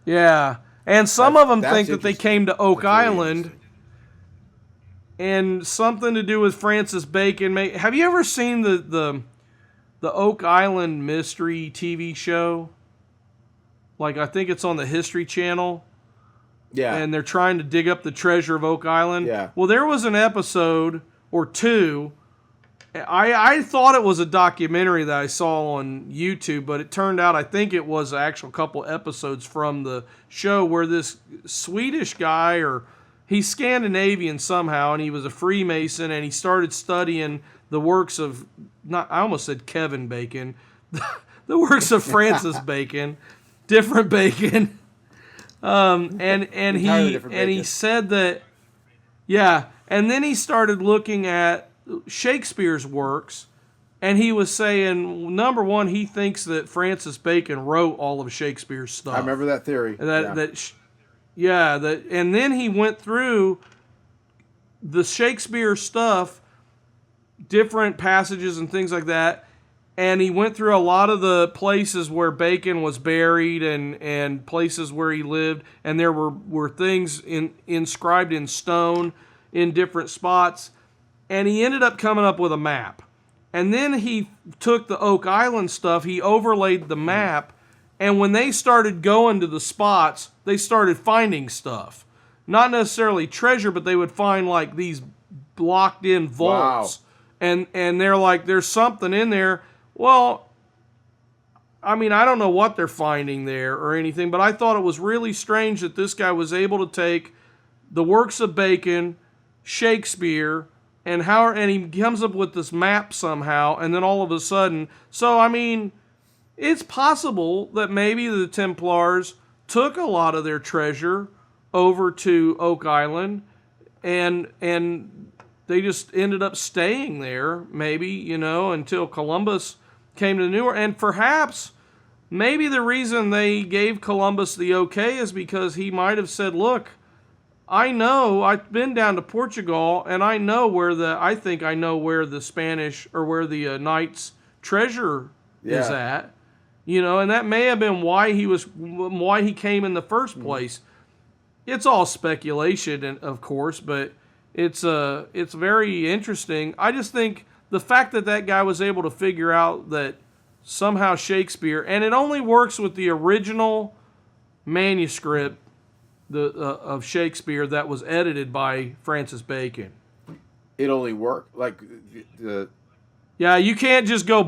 C: Yeah, and some of them think that they came to Oak Island, and something to do with Francis Bacon. Have you ever seen the Oak Island mystery TV show? Like, I think it's on the History Channel.
D: Yeah.
C: And they're trying to dig up the treasure of Oak Island.
D: Yeah.
C: Well, there was an episode or two, I thought it was a documentary that I saw on YouTube, but it turned out I think it was an actual couple episodes from the show where this Swedish guy, or he's Scandinavian somehow, and he was a Freemason, and he started studying the works of, I almost said Kevin Bacon, the works of Francis Bacon, different Bacon. And he said that, yeah, and then he started looking at Shakespeare's works, and he was saying, number one, he thinks that Francis Bacon wrote all of Shakespeare's stuff.
D: I remember that theory.
C: And then he went through the Shakespeare stuff, different passages and things like that, and he went through a lot of the places where Bacon was buried and places where he lived, and there were things inscribed in stone in different spots. And he ended up coming up with a map. And then he took the Oak Island stuff, he overlaid the map, and when they started going to the spots, they started finding stuff. Not necessarily treasure, but they would find like these blocked in vaults. Wow. And they're like, there's something in there. Well, I mean, I don't know what they're finding there or anything, but I thought it was really strange that this guy was able to take the works of Bacon, Shakespeare, and he comes up with this map somehow, and then all of a sudden, so I mean, it's possible that maybe the Templars took a lot of their treasure over to Oak Island, and they just ended up staying there, maybe, until Columbus came to New York. And perhaps, maybe the reason they gave Columbus the okay is because he might have said, look, I know, I've been down to Portugal, and I think I know where the Spanish, or where the Knights' treasure is at. And that may have been why he came in the first place. It's all speculation, of course, but it's very interesting. I just think the fact that guy was able to figure out that somehow Shakespeare, and it only works with the original manuscript of Shakespeare that was edited by Francis Bacon.
D: It only worked like the.
C: Yeah, you can't just go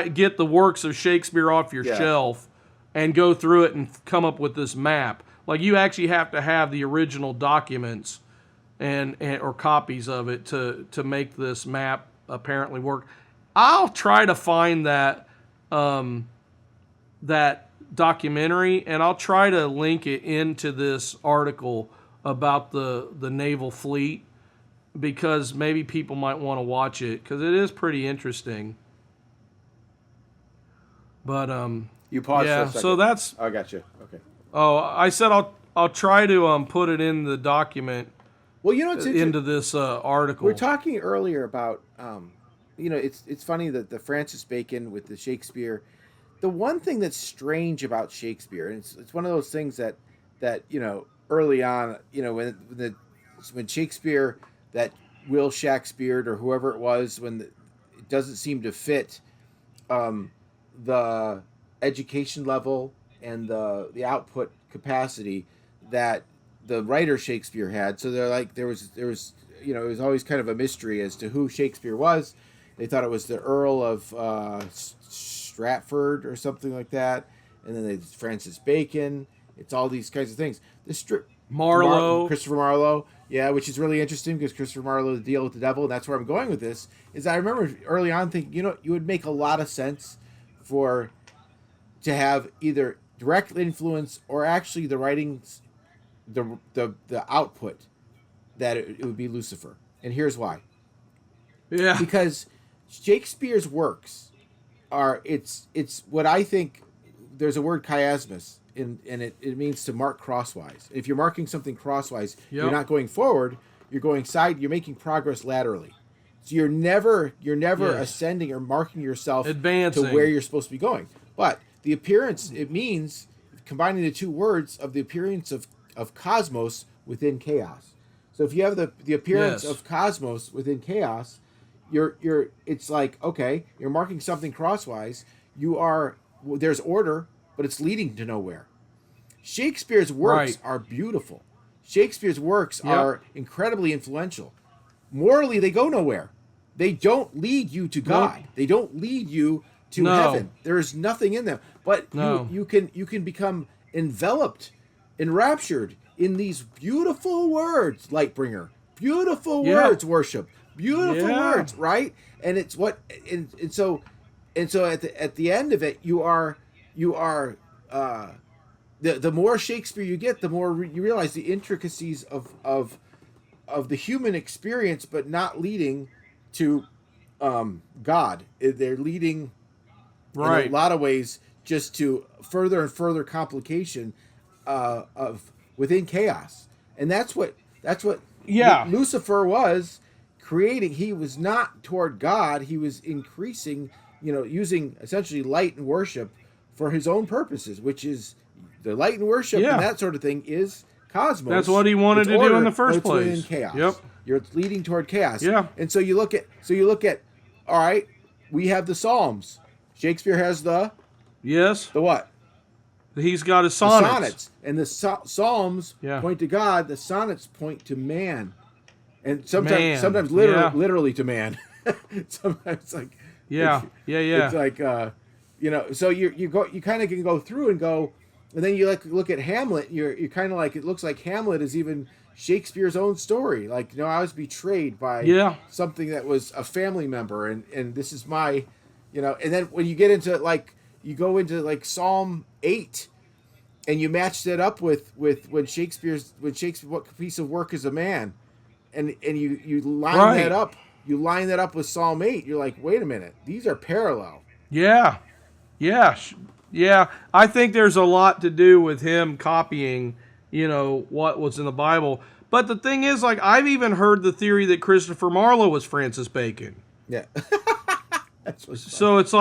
C: get the works of Shakespeare off your shelf and go through it and come up with this map. Like, you actually have to have the original documents and or copies of it to make this map apparently work. I'll try to find that documentary, and I'll try to link it into this article about the naval fleet, because maybe people might want to watch it, because it is pretty interesting. But
D: you paused for a second.
C: So that's.
D: I got you. Okay.
C: Oh, I said I'll try to put it in the document.
D: Well, it's
C: into this article.
D: We're talking earlier about it's funny that the Francis Bacon with the Shakespeare. The one thing that's strange about Shakespeare, and it's one of those things that early on, when Shakespeare, that Will Shakespeare or whoever it was, it doesn't seem to fit the education level and the output capacity that the writer Shakespeare had. So they're like, there was it was always kind of a mystery as to who Shakespeare was. They thought it was the Earl of Stratford or something like that, and then there's Francis Bacon. It's all these kinds of things.
C: Marlowe,
D: Christopher Marlowe, which is really interesting because Christopher Marlowe, The Deal with the Devil, and that's where I'm going with this. Is I remember early on thinking, you would make a lot of sense to have either direct influence or actually the writings, the output, that it would be Lucifer, and here's why.
C: Yeah,
D: because Shakespeare's works it's what I think. There's a word chiasmus, and it means to mark crosswise. If you're marking something crosswise, you're not going forward, you're going side, you're making progress laterally. So you're never ascending or marking yourself
C: advancing
D: to where you're supposed to be going. But the appearance, it means combining the two words of the appearance of cosmos within chaos. So if you have the appearance of cosmos within chaos, it's like, okay, you're marking something crosswise. There's order, but it's leading to nowhere. Shakespeare's works are beautiful. Shakespeare's works are incredibly influential. Morally, they go nowhere. they don't lead you to God. They don't lead you to heaven. There is nothing in them. But you can become enveloped, enraptured in these beautiful words, Lightbringer. Beautiful words, worship. Beautiful words, right? And it's what and so at the end of it, you are the more Shakespeare you get, the more you realize the intricacies of the human experience, but not leading to God. They're leading in a lot of ways just to further and further complication of within chaos. And that's what Lucifer was creating. He was not toward God. He was increasing, using essentially light and worship for his own purposes, which is the light and worship and that sort of thing is cosmos.
C: That's what he wanted to do in the first place.
D: Within chaos.
C: Yep.
D: You're leading toward chaos.
C: Yeah.
D: And so you look at, all right, we have the Psalms. Shakespeare has the what?
C: He's got his sonnets.
D: The sonnets. And the Psalms point to God. The sonnets point to man. And sometimes literally to man. Sometimes it's like so you kind of can go through and go, and then you look at Hamlet. You're kind of like, it looks like Hamlet is even Shakespeare's own story. Like, I was betrayed by something that was a family member, and this is my, and then when you get into you go into Psalm 8, and you match that up with when Shakespeare, what piece of work is a man, and you line that up. You line that up with Psalm 8. You're like, wait a minute, these are parallel.
C: Yeah. I think there's a lot to do with him copying, what was in the Bible. But the thing is, I've even heard the theory that Christopher Marlowe was Francis Bacon.
D: Yeah.
C: So it's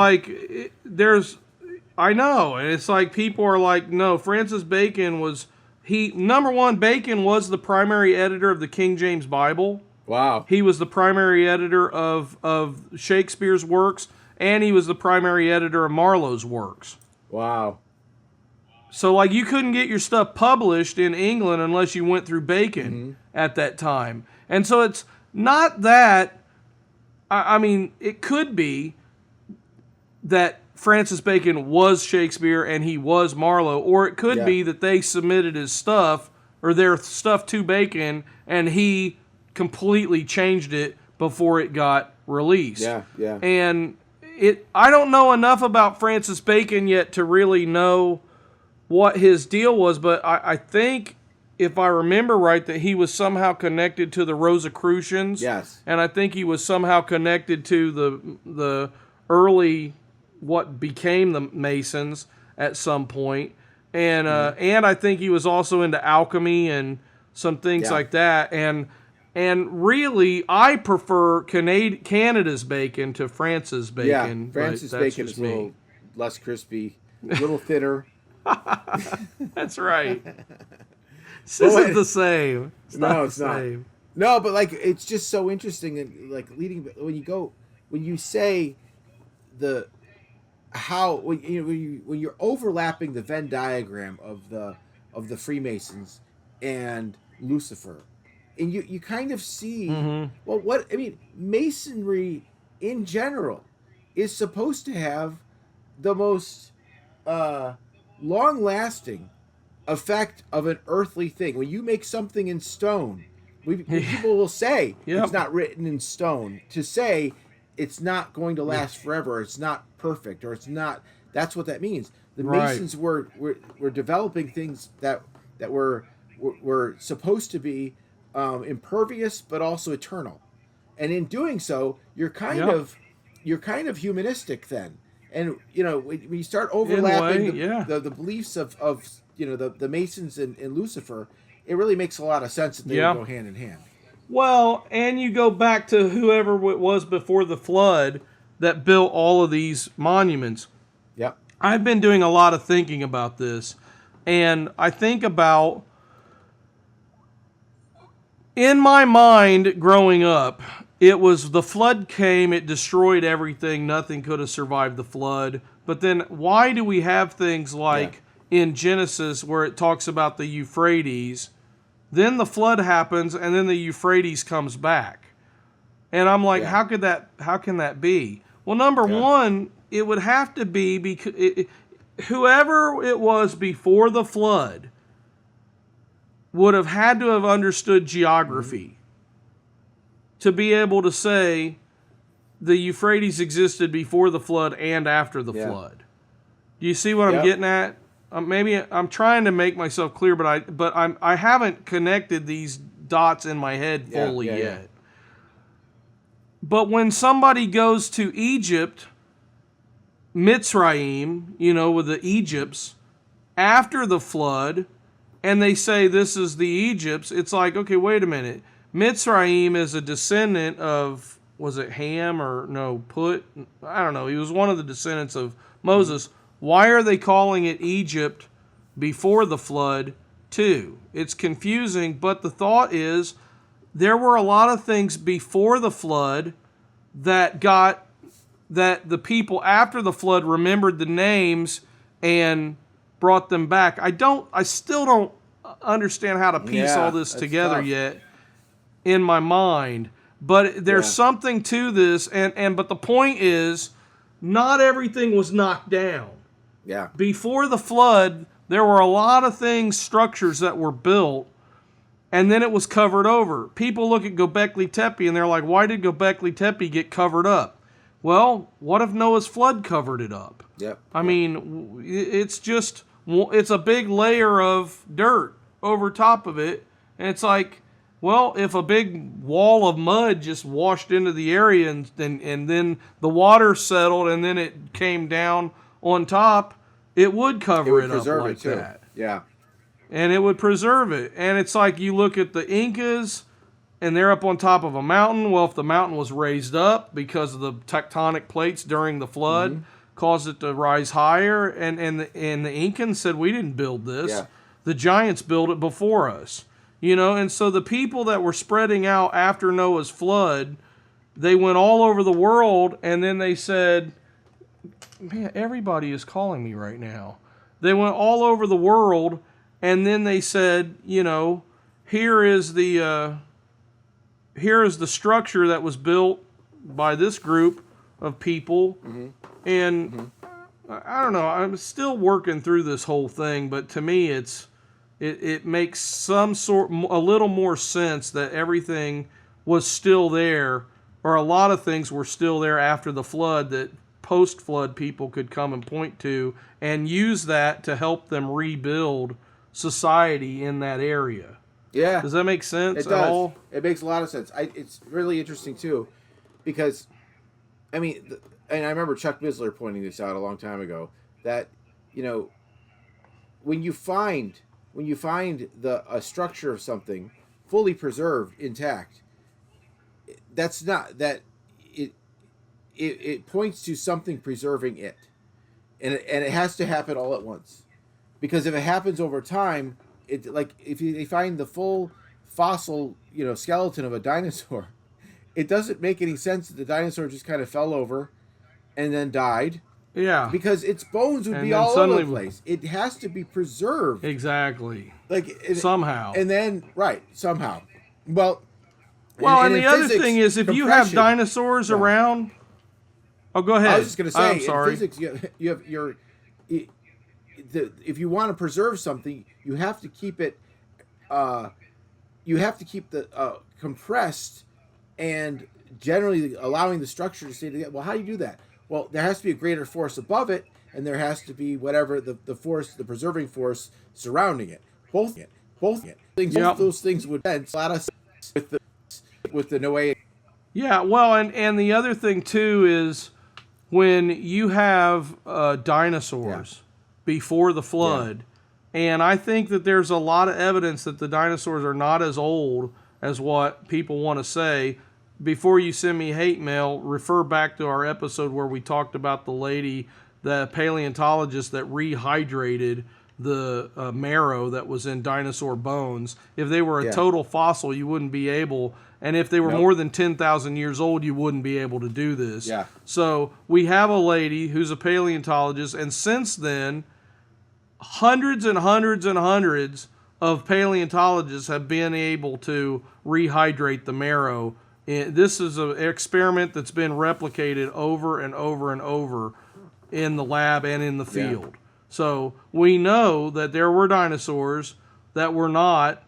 C: I know, and it's like people are like, no, Francis Bacon was, number one, Bacon was the primary editor of the King James Bible.
D: Wow.
C: He was the primary editor of Shakespeare's works, and he was the primary editor of Marlowe's works.
D: Wow.
C: So, you couldn't get your stuff published in England unless you went through Bacon at that time. And so it's not that, I mean, it could be that Francis Bacon was Shakespeare and he was Marlowe, or it could be that they submitted his stuff or their stuff to Bacon and he completely changed it before it got released.
D: Yeah.
C: And I don't know enough about Francis Bacon yet to really know what his deal was, but I think, if I remember right, that he was somehow connected to the Rosicrucians.
D: Yes.
C: And I think he was somehow connected to the early, what became the Masons at some point. And I think he was also into alchemy and some things like that. And really, I prefer Canada's Bacon to Francis Bacon.
D: Yeah, Francis Bacon is a little less crispy, a little thinner.
C: That's right. This isn't the same. It's not. Same.
D: No, but it's just so interesting, and leading when you say when you're overlapping the Venn diagram of the Freemasons and Lucifer, and you kind of see Masonry in general is supposed to have the most long-lasting effect of an earthly thing. When you make something in stone, people will say it's not written in stone. To say it's not going to last forever, it's not perfect, or it's not. That's what that means. The Masons were developing things that were supposed to be impervious, but also eternal. And in doing so, you're kind of humanistic then. And when you start overlapping the beliefs of the Masons and Lucifer, it really makes a lot of sense that they would go hand in hand.
C: Well, and you go back to whoever it was before the flood that built all of these monuments.
D: Yep.
C: I've been doing a lot of thinking about this, and I think about, in my mind growing up, it was the flood came, it destroyed everything, nothing could have survived the flood. But then why do we have things like in Genesis where it talks about the Euphrates, then the flood happens, and then the Euphrates comes back? And I'm like,
D: Yeah.
C: how can that be? Well, number one, it would have to be because whoever it was before the flood would have had to have understood geography to be able to say the Euphrates existed before the flood and after the flood. Do you see what I'm getting at? Maybe I'm trying to make myself clear, but I haven't connected these dots in my head fully yet. But when somebody goes to Egypt, Mitzrayim, with the Egypts, after the flood, and they say this is the Egypts, it's like, okay, wait a minute. Mitzrayim is a descendant of, was it Ham or no, Put? I don't know. He was one of the descendants of Moses. Why are they calling it Egypt before the flood too? It's confusing, but the thought is there were a lot of things before the flood that the people after the flood remembered the names and brought them back. I still don't understand how to piece all this together yet in my mind, but there's something to this, but the point is not everything was knocked down.
D: Yeah.
C: Before the flood, there were a lot of things, structures that were built, and then it was covered over. People look at Göbekli Tepe and they're like, why did Göbekli Tepe get covered up? Well, what if Noah's flood covered it up?
D: Yep.
C: I mean, it's a big layer of dirt over top of it, and it's like, well, if a big wall of mud just washed into the area and then the water settled and then it came down on top, it would cover it up like that.
D: Yeah.
C: And it would preserve it. And it's like you look at the Incas and they're up on top of a mountain. Well, if the mountain was raised up because of the tectonic plates during the flood, caused it to rise higher, and the Incans said, we didn't build this.
D: Yeah.
C: The giants built it before us. And so the people that were spreading out after Noah's flood, they went all over the world, and then they said, man, everybody is calling me right now. They went all over the world, and then they said, here is the structure that was built by this group of people, and I don't know. I'm still working through this whole thing, but to me, it makes a little more sense that everything was still there, or a lot of things were still there after the flood that post-flood people could come and point to and use that to help them rebuild society in that area.
D: Yeah.
C: Does that make sense
D: It
C: at
D: does.
C: all?
D: It makes a lot of sense. It's really interesting too, because, I mean, and I remember Chuck Bisler pointing this out a long time ago, that, when you find a structure of something fully preserved, intact, that's not that it points to something preserving it, and it has to happen all at once, because if it happens over time, if they find the full fossil skeleton of a dinosaur, it doesn't make any sense that the dinosaur just kind of fell over and then died.
C: Yeah.
D: Because its bones would be all over the place. It has to be preserved.
C: Exactly.
D: Somehow. And then, somehow. Well,
C: and the other thing is, if you have dinosaurs around... Oh, go ahead.
D: I was just going to say,
C: I'm sorry.
D: in physics, you have if you want to preserve something, you have to keep it... you have to keep the compressed and generally allowing the structure to stay together. Well, how do you do that? Well, there has to be a greater force above it, and there has to be whatever the force, the preserving force surrounding it. Both those things would make a lot of sense with the Noahic.
C: Yeah, well, and the other thing too is when you have dinosaurs before the flood, and I think that there's a lot of evidence that the dinosaurs are not as old as what people want to say. Before you send me hate mail, refer back to our episode where we talked about the lady, the paleontologist that rehydrated the marrow that was in dinosaur bones. If they were a total fossil, you wouldn't be able, and if they were more than 10,000 years old, you wouldn't be able to do this.
D: Yeah.
C: So we have a lady who's a paleontologist, and since then, hundreds and hundreds and hundreds of paleontologists have been able to rehydrate the marrow This is an experiment that's been replicated over and over and over in the lab and in the field. Yeah. So we know that there were dinosaurs that were not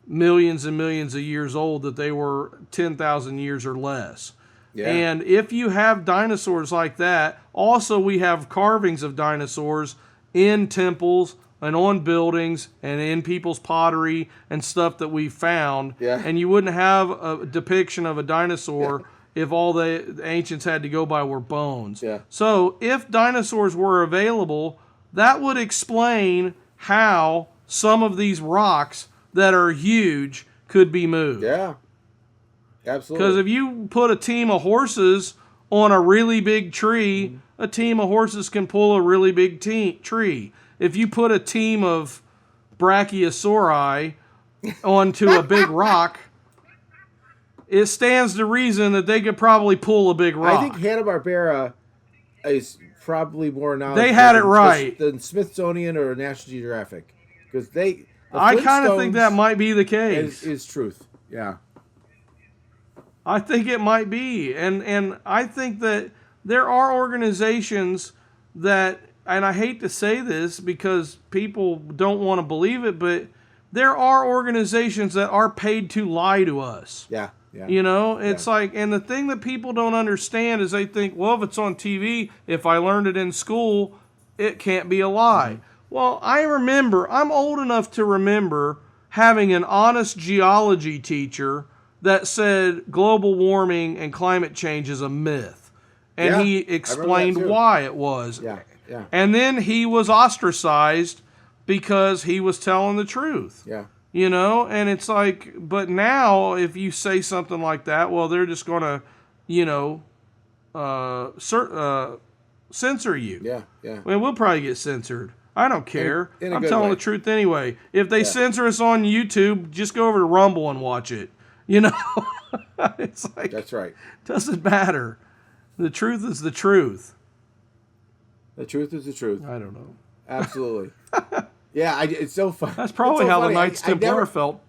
C: millions and millions of years old, that they were 10,000 years or less. Yeah. And if you have dinosaurs like that, also we have carvings of dinosaurs in temples and on buildings and in people's pottery and stuff that we found. Yeah. And you wouldn't have a depiction of a dinosaur if all the ancients had to go by were bones. Yeah. So if dinosaurs were available, that would explain how some of these rocks that are huge could be moved.
D: Yeah. Absolutely.
C: Because if you put a team of horses on a really big tree, a team of horses can pull a really big tree. If you put a team of brachiosauri onto a big rock, it stands to reason that they could probably pull a big rock.
D: I think Hanna-Barbera is probably more knowledgeable.
C: They had it right
D: than Smithsonian or National Geographic, because
C: I kind of think that might be the case.
D: Is truth, yeah.
C: I think it might be, and I think that there are organizations that, and I hate to say this because people don't want to believe it, but there are organizations that are paid to lie to us.
D: Yeah. Yeah.
C: You know, it's like, and the thing that people don't understand is they think, well, if it's on TV, if I learned it in school, it can't be a lie. Mm-hmm. Well, I'm old enough to remember having an honest geology teacher that said global warming and climate change is a myth. And he explained why it was.
D: Yeah. Yeah.
C: And then he was ostracized because he was telling the truth.
D: Yeah.
C: You know, and it's like, but now if you say something like that, well, they're just going to, you know, censor you.
D: Yeah, yeah.
C: I mean, we'll probably get censored. I don't care. I'm telling the truth anyway. If they censor us on YouTube, just go over to Rumble and watch it. You know, it's like,
D: that's right.
C: Doesn't matter. The truth is the truth.
D: The truth is the truth.
C: I don't know.
D: Absolutely. Yeah, it's so fun.
C: That's probably how the Knights Templar felt.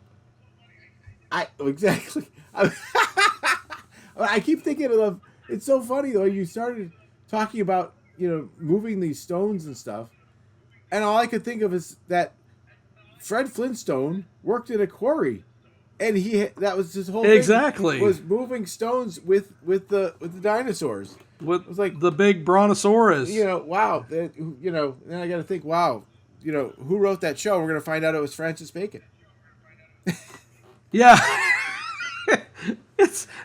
D: Exactly. I keep thinking of, it's so funny though. You started talking about, you know, moving these stones and stuff, and all I could think of is that Fred Flintstone worked in a quarry, and that was his whole
C: thing,
D: was moving stones with the dinosaurs.
C: It was like the big brontosaurus.
D: You know, wow. You know, then I got to think, wow. You know, who wrote that show? We're going to find out it was Francis Bacon.
C: Yeah.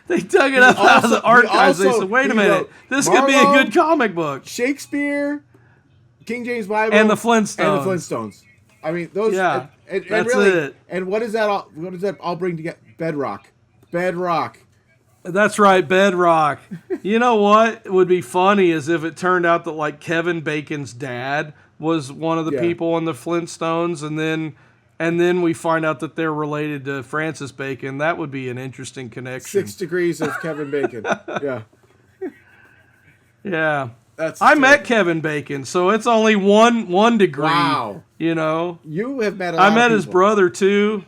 C: They dug it up out of the archives. They said, wait a minute. This could be a good comic book.
D: Shakespeare, King James Bible.
C: And the Flintstones.
D: I mean, those.
C: Yeah,
D: and
C: that's
D: really,
C: it.
D: And what does that all bring together? Bedrock.
C: That's right, bedrock. You know what would be funny is if it turned out that, like, Kevin Bacon's dad was one of the people in the Flintstones, and then we find out that they're related to Francis Bacon. That would be an interesting connection.
D: 6 degrees of Kevin Bacon. Yeah.
C: Yeah. I met Kevin Bacon, so it's only one degree.
D: Wow.
C: You know?
D: You have met a lot of people.
C: I met his brother, too.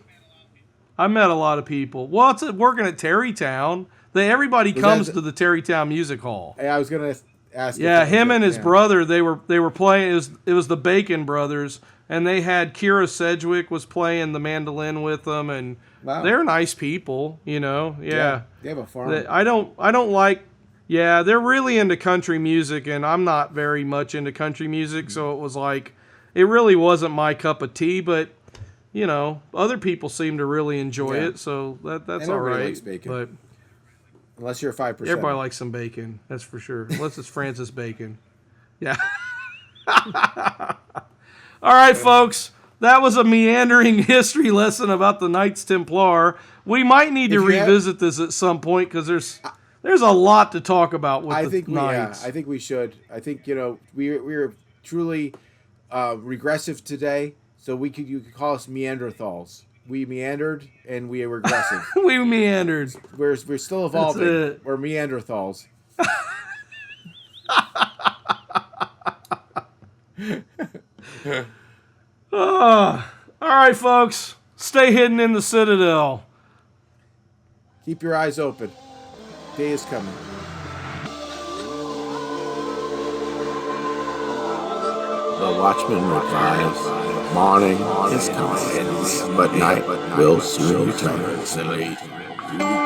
C: I met a lot of people. Well, it's working at Terrytown. Everybody comes to the Terrytown Music Hall.
D: Hey, I was going to ask.
C: Yeah, him and his brother, they were playing. It was the Bacon brothers, and they had Kira Sedgwick was playing the mandolin with them, and they're nice people, you know. Yeah.
D: They have a farm.
C: I don't like. Yeah, they're really into country music, and I'm not very much into country music, so it was like, it really wasn't my cup of tea, but, you know, other people seem to really enjoy it, so that's all right.
D: Likes bacon.
C: But
D: unless you're 5%.
C: Everybody likes some bacon, that's for sure. Unless it's Francis Bacon. Yeah. All right, folks. That was a meandering history lesson about the Knights Templar. We might need to revisit this at some point because there's a lot to talk about with the Knights.
D: I think we should. I think, you know, we're truly regressive today, so you could call us Neanderthals. We meandered and we were regressive.
C: We meandered.
D: We're still evolving. We're Neanderthals.
C: All right, folks. Stay hidden in the Citadel.
D: Keep your eyes open. Day is coming. The watchman replies, morning is coming, but night will soon return.